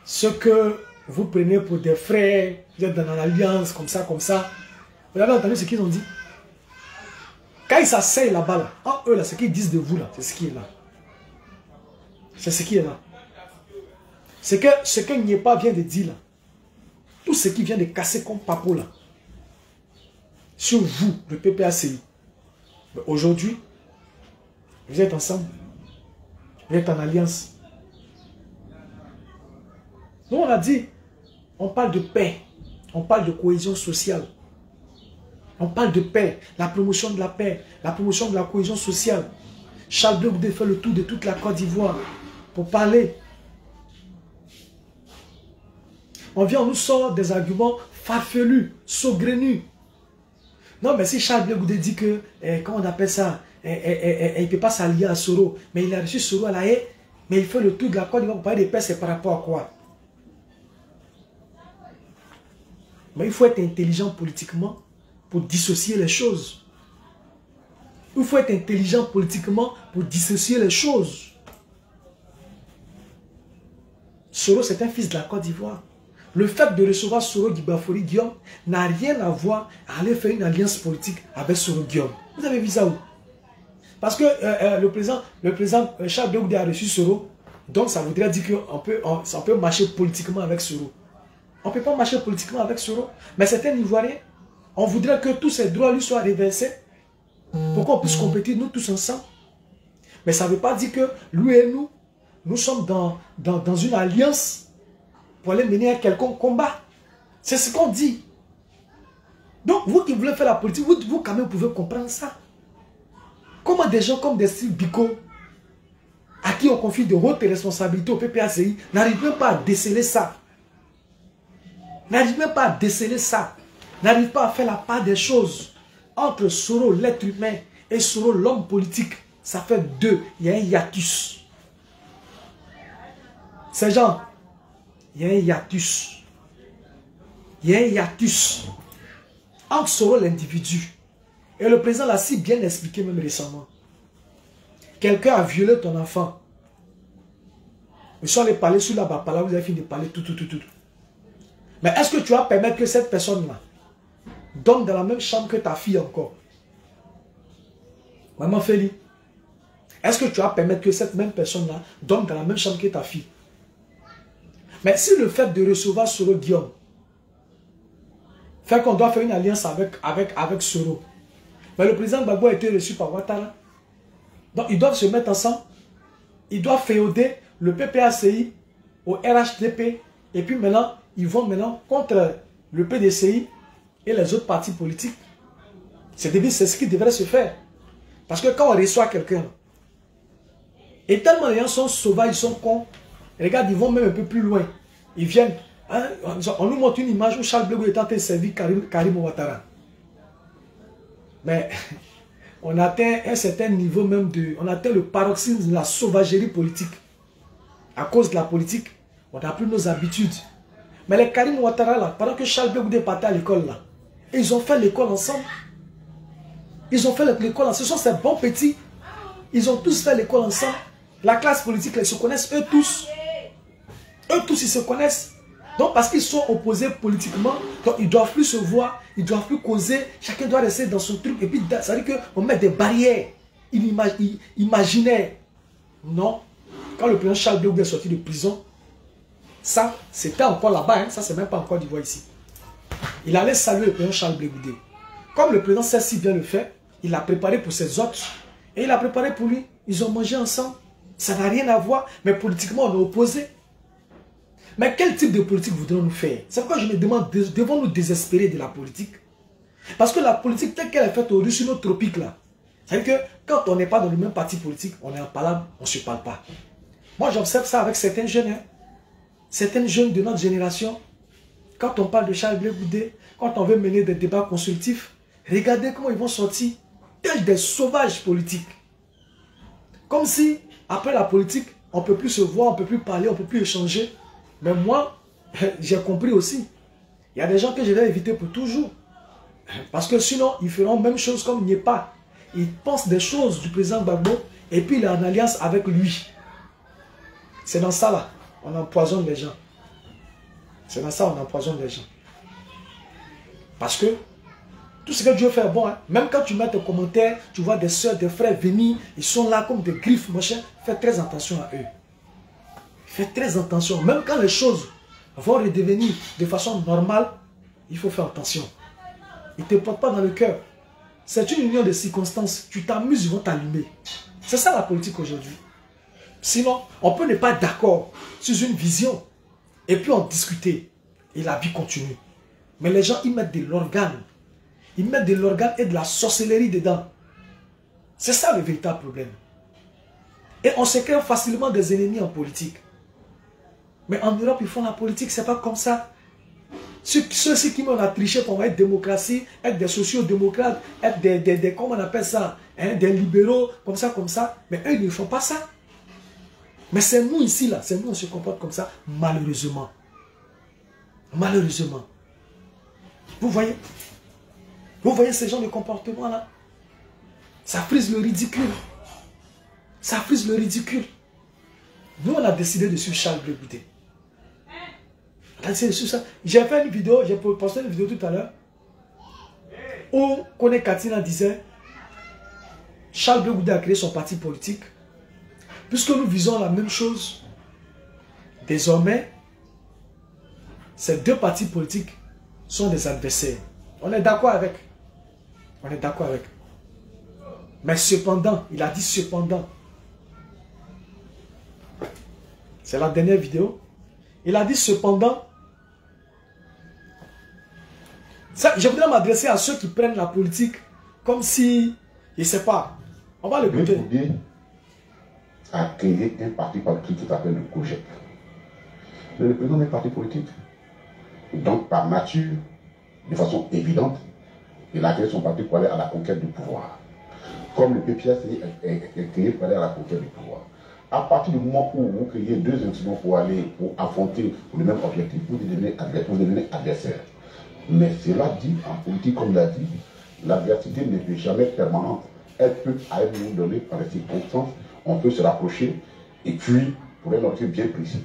Speaker 2: ce que vous prenez pour des frères, vous êtes dans l'alliance, comme ça. Vous avez entendu ce qu'ils ont dit? Quand ils s'asseyent là-bas, là, en eux, là, ce qu'ils disent de vous, là, c'est ce qui est là. C'est ce qui est là. Ce que Niepa vient de dire, là, tout ce qui vient de casser comme papo, là, sur vous, le PPACI. Aujourd'hui, vous êtes ensemble. Vous êtes en alliance. Nous, on a dit, on parle de paix, on parle de cohésion sociale. On parle de paix, la promotion de la paix, la promotion de la cohésion sociale. Charles Blé Goudé fait le tour de toute la Côte d'Ivoire pour parler. On nous sort des arguments farfelus, saugrenus. Non, mais si Charles Blé Goudé dit que, comment on appelle ça, il ne peut pas s'allier à Soro, mais il a reçu Soro à la haie, mais il fait le tour de la Côte d'Ivoire pour parler de paix, c'est par rapport à quoi? Mais il faut être intelligent politiquement pour dissocier les choses. Il faut être intelligent politiquement pour dissocier les choses. Soro, c'est un fils de la Côte d'Ivoire. Le fait de recevoir Soro Guibafori Guillaume n'a rien à voir à aller faire une alliance politique avec Soro Guillaume. Vous avez vu ça où? Parce que le président Charles Blé Goudé a reçu Soro, donc ça voudrait dire qu'on peut marcher politiquement avec Soro. On ne peut pas marcher politiquement avec Soro. Mais c'est un Ivoirien. On voudrait que tous ces droits lui soient réversés pour qu'on puisse compétir nous tous ensemble. Mais ça ne veut pas dire que lui et nous sommes dans une alliance pour aller mener un quelconque combat. C'est ce qu'on dit. Donc vous qui voulez faire la politique, vous quand même pouvez comprendre ça. Comment des gens comme des styles Biko, à qui on confie de hautes responsabilités au PPACI, n'arrivent même pas à déceler ça. N'arrive même pas à déceler ça. N'arrive pas à faire la part des choses. Entre Soro, l'être humain, et Soro, l'homme politique, ça fait deux. Il y a un hiatus. Ces gens, il y a un hiatus. Il y a un hiatus. Entre Soro, l'individu, et le président l'a si bien expliqué même récemment. Quelqu'un a violé ton enfant. Ils sont allés parler sur la bas-là, vous avez fini de parler tout. Mais est-ce que tu vas permettre que cette personne-là dorme dans la même chambre que ta fille encore? Maman Félie, est-ce que tu vas permettre que cette même personne-là dorme dans la même chambre que ta fille? Mais si le fait de recevoir Soro Guillaume fait qu'on doit faire une alliance avec Soro, mais le président Gbagbo a été reçu par Ouattara, donc ils doivent se mettre ensemble, ils doivent féoder le PPACI au RHDP, et puis maintenant, ils vont contre le PDCI et les autres partis politiques. C'est ce qui devrait se faire. Parce que quand on reçoit quelqu'un, et tellement les gens sont sauvages, ils sont cons, regarde, ils vont même un peu plus loin. Ils viennent, hein, on nous montre une image où Charles Blé Goudé est en train de servir Karim Ouattara. Mais on atteint un certain niveau même de... On atteint le paroxysme de la sauvagerie politique. À cause de la politique, on n'a plus nos habitudes. Mais les Karim Ouattara, là, pendant que Charles Blé Goudé partait à l'école, là, ils ont fait l'école ensemble. Ils ont fait l'école ensemble. Ce sont ces bons petits. Ils ont tous fait l'école ensemble. La classe politique, là, ils se connaissent eux tous. Eux tous, ils se connaissent. Donc, parce qu'ils sont opposés politiquement, donc ils ne doivent plus se voir, ils ne doivent plus causer. Chacun doit rester dans son truc. Et puis, ça veut dire qu'on met des barrières imaginaires. Non. Quand le président Charles Blé Goudé est sorti de prison, ça, c'était encore là-bas. Hein. Ça, c'est même pas encore d'Ivoire ici. Il allait saluer le président Charles Blé Goudé. Comme le président sait si bien le faire, il l'a préparé pour ses hôtes. Et il l'a préparé pour lui. Ils ont mangé ensemble. Ça n'a rien à voir. Mais politiquement, on est opposés. Mais quel type de politique voudrons-nous faire? C'est pourquoi je me demande, devons-nous désespérer de la politique? Parce que la politique telle qu'elle est faite au Russie tropique là, c'est-à-dire que quand on n'est pas dans le même parti politique, on est impalable, on ne se parle pas. Moi j'observe ça avec certains jeunes, hein. Certains jeunes de notre génération. Quand on parle de Charles Blé Goudé, quand on veut mener des débats consultifs, regardez comment ils vont sortir, tels des sauvages politiques. Comme si, après la politique, on ne peut plus se voir, on ne peut plus parler, on ne peut plus échanger. Mais moi, j'ai compris aussi. Il y a des gens que je vais éviter pour toujours. Parce que sinon, ils feront la même chose comme Niepa. Ils pensent des choses du président Gbagbo et puis il est en alliance avec lui. C'est dans ça là, on empoisonne les gens. C'est dans ça on empoisonne les gens. Parce que tout ce que Dieu fait est bon. Hein? Même quand tu mets tes commentaires, tu vois des soeurs, des frères venir, ils sont là comme des griffes, mon cher. Fais très attention à eux. Fais très attention. Même quand les choses vont redevenir de façon normale, il faut faire attention. Ils ne te portent pas dans le cœur. C'est une union de circonstances. Tu t'amuses, ils vont t'allumer. C'est ça la politique aujourd'hui. Sinon, on peut ne pas être d'accord sur une vision et puis en discuter. Et la vie continue. Mais les gens, ils mettent de l'organe. Ils mettent de l'organe et de la sorcellerie dedans. C'est ça le véritable problème. Et on se crée facilement des ennemis en politique. Mais en Europe, ils font la politique, c'est pas comme ça. Ceux-ci qui m'ont triché pour être démocratie, être des sociaux-démocrates, être des comment on appelle ça, hein, des libéraux, comme ça. Mais eux, ils ne font pas ça. Mais c'est nous ici, là, c'est nous, on se comporte comme ça, malheureusement. Malheureusement. Vous voyez ces genres de comportements-là? Ça frise le ridicule. Ça frise le ridicule. Nous, on a décidé de suivre Charles Blé Goudé. J'ai fait une vidéo, j'ai posté une vidéo tout à l'heure où Kone Katina disait Charles Blé Goudé a créé son parti politique. Puisque nous visons la même chose, désormais, ces deux partis politiques sont des adversaires. On est d'accord avec. On est d'accord avec. Mais cependant, il a dit cependant. C'est la dernière vidéo. Il a dit cependant. Ça, je voudrais m'adresser à ceux qui prennent la politique comme si, je ne sais pas, on va le écouter.
Speaker 4: A créé un parti politique qui s'appelle le COJEP. Le président d'un parti politique. Donc, par nature, de façon évidente, il a créé son parti pour aller à la conquête du pouvoir. Comme le PPAC est créé pour aller à la conquête du pouvoir. À partir du moment où vous créez deux instruments pour affronter le même objectif, vous devenez adversaire. Mais cela dit, en politique, comme l'a dit, l'adversité ne peut jamais être permanente. Elle peut, à un moment donné, par les circonstances, on peut se rapprocher et puis pour un objectif bien précis.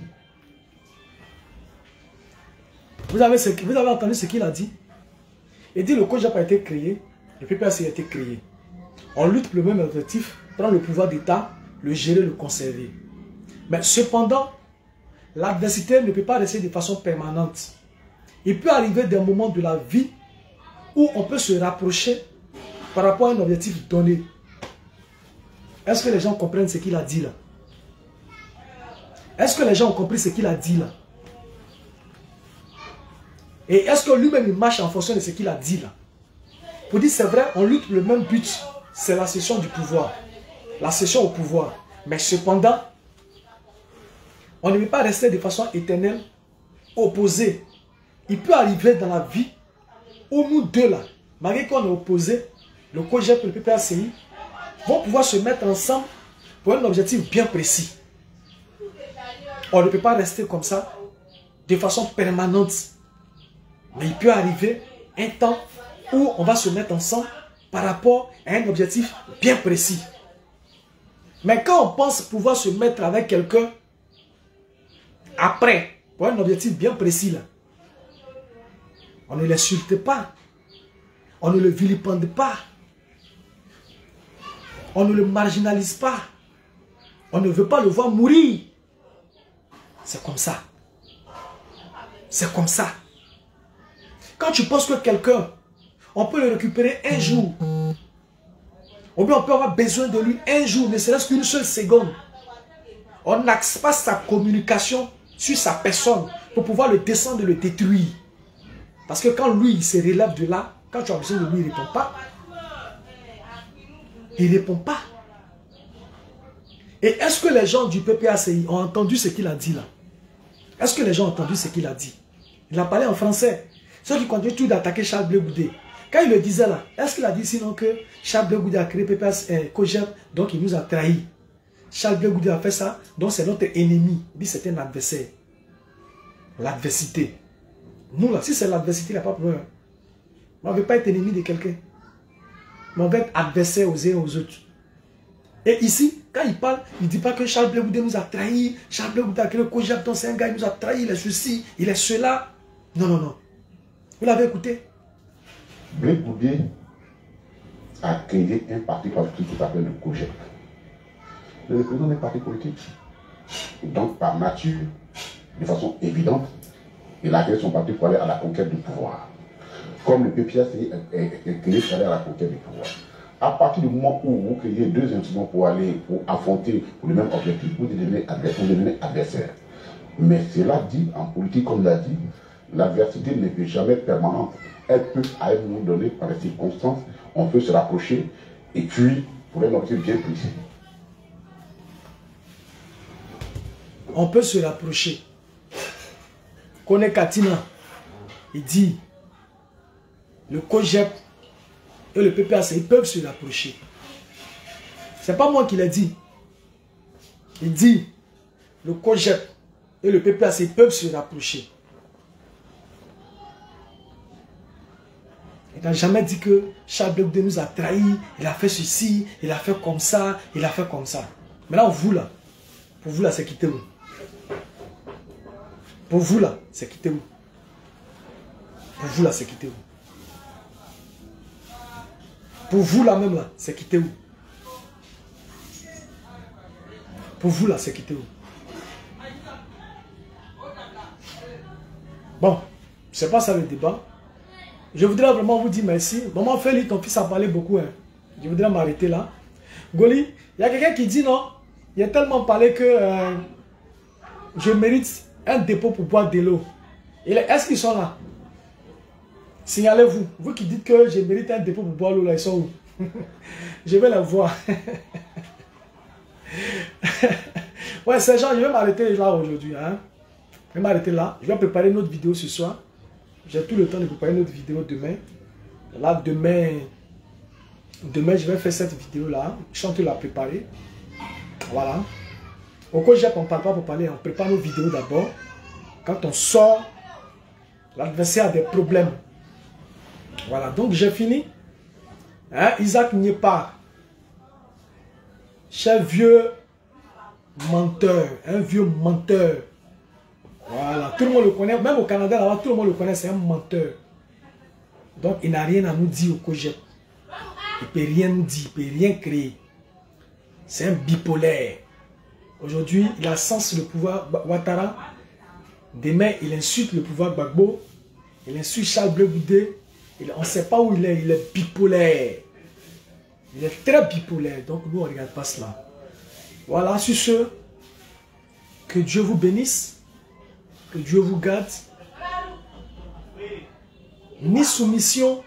Speaker 2: Vous avez entendu ce qu'il a dit? Il dit le COJEP a été créé, le PPAC a été créé. On lutte pour le même objectif, prendre le pouvoir d'État, le gérer, le conserver. Mais cependant, l'adversité ne peut pas rester de façon permanente. Il peut arriver des moments de la vie où on peut se rapprocher par rapport à un objectif donné. Est-ce que les gens comprennent ce qu'il a dit là? Est-ce que les gens ont compris ce qu'il a dit là? Et est-ce que lui-même il marche en fonction de ce qu'il a dit là? Pour dire c'est vrai, on lutte pour le même but, c'est la cession du pouvoir. La cession au pouvoir. Mais cependant, on ne peut pas rester de façon éternelle opposés. Il peut arriver dans la vie où nous deux là, malgré qu'on est opposés, le COJEP et le PPACI vont pouvoir se mettre ensemble pour un objectif bien précis. On ne peut pas rester comme ça de façon permanente. Mais il peut arriver un temps où on va se mettre ensemble par rapport à un objectif bien précis. Mais quand on pense pouvoir se mettre avec quelqu'un après, pour un objectif bien précis, là, on ne l'insulte pas, on ne le vilipende pas, on ne le marginalise pas, on ne veut pas le voir mourir. C'est comme ça. C'est comme ça. Quand tu penses que quelqu'un, on peut le récupérer un jour, ou bien on peut avoir besoin de lui un jour, ne serait-ce qu'une seule seconde, on n'axe pas sa communication sur sa personne pour pouvoir le descendre et le détruire. Parce que quand lui, il se relève de là, quand tu as besoin de lui, il ne répond pas. Il ne répond pas. Et est-ce que les gens du PPACI ont entendu ce qu'il a dit là? Est-ce que les gens ont entendu ce qu'il a dit? Il a parlé en français. Ceux qui continuent tout d'attaquer Charles Blé Goudé. Quand il le disait là, est-ce qu'il a dit sinon que Charles Blé Goudé a créé COJEP, donc il nous a trahis? Charles Blé Goudé a fait ça, donc c'est notre ennemi. Il dit c'est un adversaire. L'adversité. Nous là, si c'est l'adversité, il n'y a pas de problème. On ne veut pas être ennemi de quelqu'un. Mais on veut être adversaire aux uns et aux autres. Et ici, quand il parle, il ne dit pas que Charles Blé Goudé nous a trahis. Charles Blé Goudé a créé COJEP, donc c'est un gars, il nous a trahis, il est ceci, il est cela. Non, non, non. Vous l'avez écouté?
Speaker 4: Blé Goudé a créé un parti politique qui s'appelle le COJEP. Le président d'un parti politique. Donc, par nature, de façon évidente, il a créé son parti pour aller à la conquête du pouvoir. Comme le PPACI est créé pour aller à la conquête du pouvoir. À partir du moment où vous créez deux instruments pour affronter pour le même objectif, vous devenez adversaire. Mais cela dit, en politique, comme l'a dit, l'adversité ne peut jamais être permanente. Elle peut, à un moment donné, par les circonstances, on peut se rapprocher et puis pour un objectif bien précis.
Speaker 2: On peut se rapprocher. Kone Katina, il dit, le COJEP et le PPACI, ils peuvent se rapprocher. C'est pas moi qui l'ai dit. Il dit, le COJEP et le PPACI peuvent se rapprocher. Il n'a jamais dit que Charles Blé Goudé nous a trahis, il a fait ceci, il a fait comme ça, il a fait comme ça. Maintenant, vous là, pour vous là, c'est quitté où? Pour vous là, c'est quitté où? Pour vous là, c'est quitté où? Pour vous là même là, c'est quitté où? Pour vous là, c'est quitté où? Bon, c'est pas ça le débat. Je voudrais vraiment vous dire merci. Maman Félix, ton fils a parlé beaucoup. Hein. Je voudrais m'arrêter là. Goli, il y a quelqu'un qui dit non. Il a tellement parlé que je mérite un dépôt pour boire de l'eau. Est-ce qu'ils sont là? Signalez-vous. Vous qui dites que je mérite un dépôt pour boire l'eau, là, ils sont où? Je vais les voir. Ouais, ces gens, je vais m'arrêter là aujourd'hui. Hein. Je vais m'arrêter là. Je vais préparer une autre vidéo ce soir. J'ai tout le temps de préparer une autre vidéo demain. Là, demain, je vais faire cette vidéo-là. Je suis en train de la préparer. Voilà. Au COJEP, on ne parle pas pour parler. On prépare nos vidéos d'abord. Quand on sort, l'adversaire a des problèmes. Voilà. Donc, j'ai fini. Hein? Isaac Niepa. Cher vieux menteur. Un vieux menteur. Voilà, tout le monde le connaît, même au Canada, là-bas, tout le monde le connaît, c'est un menteur. Donc, il n'a rien à nous dire au COJEP. Il ne peut rien nous dire, il ne peut rien créer. C'est un bipolaire. Aujourd'hui, il a sens le pouvoir Ouattara. Demain, il insulte le pouvoir Gbagbo. Il insulte Charles Blé Goudé. On ne sait pas où il est bipolaire. Il est très bipolaire, donc nous, on ne regarde pas cela. Voilà, sur ce, que Dieu vous bénisse. Que Dieu vous garde. Ni soumission,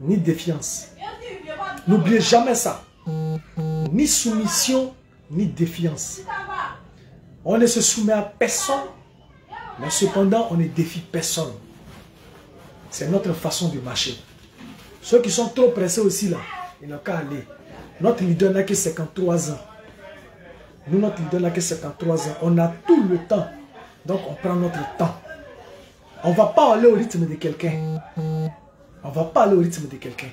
Speaker 2: ni défiance. N'oubliez jamais ça. Ni soumission, ni défiance. On ne se soumet à personne, mais cependant, on ne défie personne. C'est notre façon de marcher. Ceux qui sont trop pressés aussi là, ils n'ont qu'à aller. Notre leader n'a que 53 ans. Nous, notre leader n'a que 53 ans. On a tout le temps. Donc, on prend notre temps. On ne va pas aller au rythme de quelqu'un. On ne va pas aller au rythme de quelqu'un.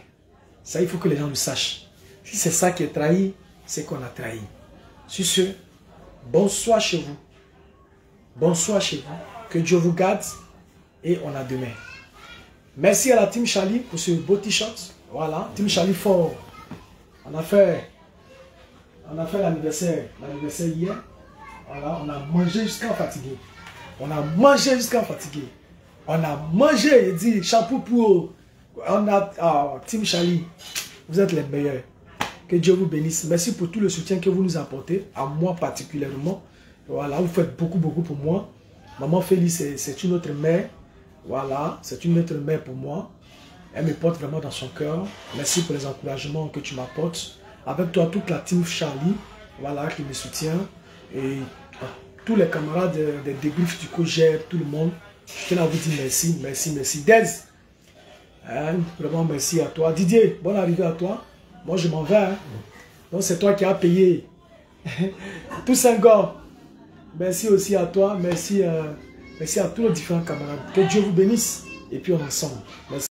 Speaker 2: Ça, il faut que les gens le sachent. Si c'est ça qui est trahi, c'est qu'on a trahi. Sur ce, bonsoir chez vous. Bonsoir chez vous. Que Dieu vous garde. Et on a demain. Merci à la Team Charlie pour ce beau t-shirt. Voilà, Team Charlie fort. On a fait l'anniversaire hier. Voilà, on a mangé jusqu'à fatigué. On a mangé jusqu'à fatigué. On a mangé et dit chapeau pour. On a Team Charlie. Vous êtes les meilleurs. Que Dieu vous bénisse. Merci pour tout le soutien que vous nous apportez, à moi particulièrement. Voilà, vous faites beaucoup pour moi. Maman Félix, c'est une autre mère. Voilà, c'est une autre mère pour moi. Elle me porte vraiment dans son cœur. Merci pour les encouragements que tu m'apportes. Avec toi, toute la team Charlie, voilà, qui me soutient. Et tous les camarades des débriefs du COJER, tout le monde. Je tiens à vous dire merci, merci. Dez, vraiment merci à toi. Didier, bonne arrivée à toi. Moi, je m'en vais. Hein. Donc, c'est toi qui as payé. Tous un gars. Merci aussi à toi. Merci à tous les différents camarades. Que Dieu vous bénisse. Et puis, on est ensemble. Merci.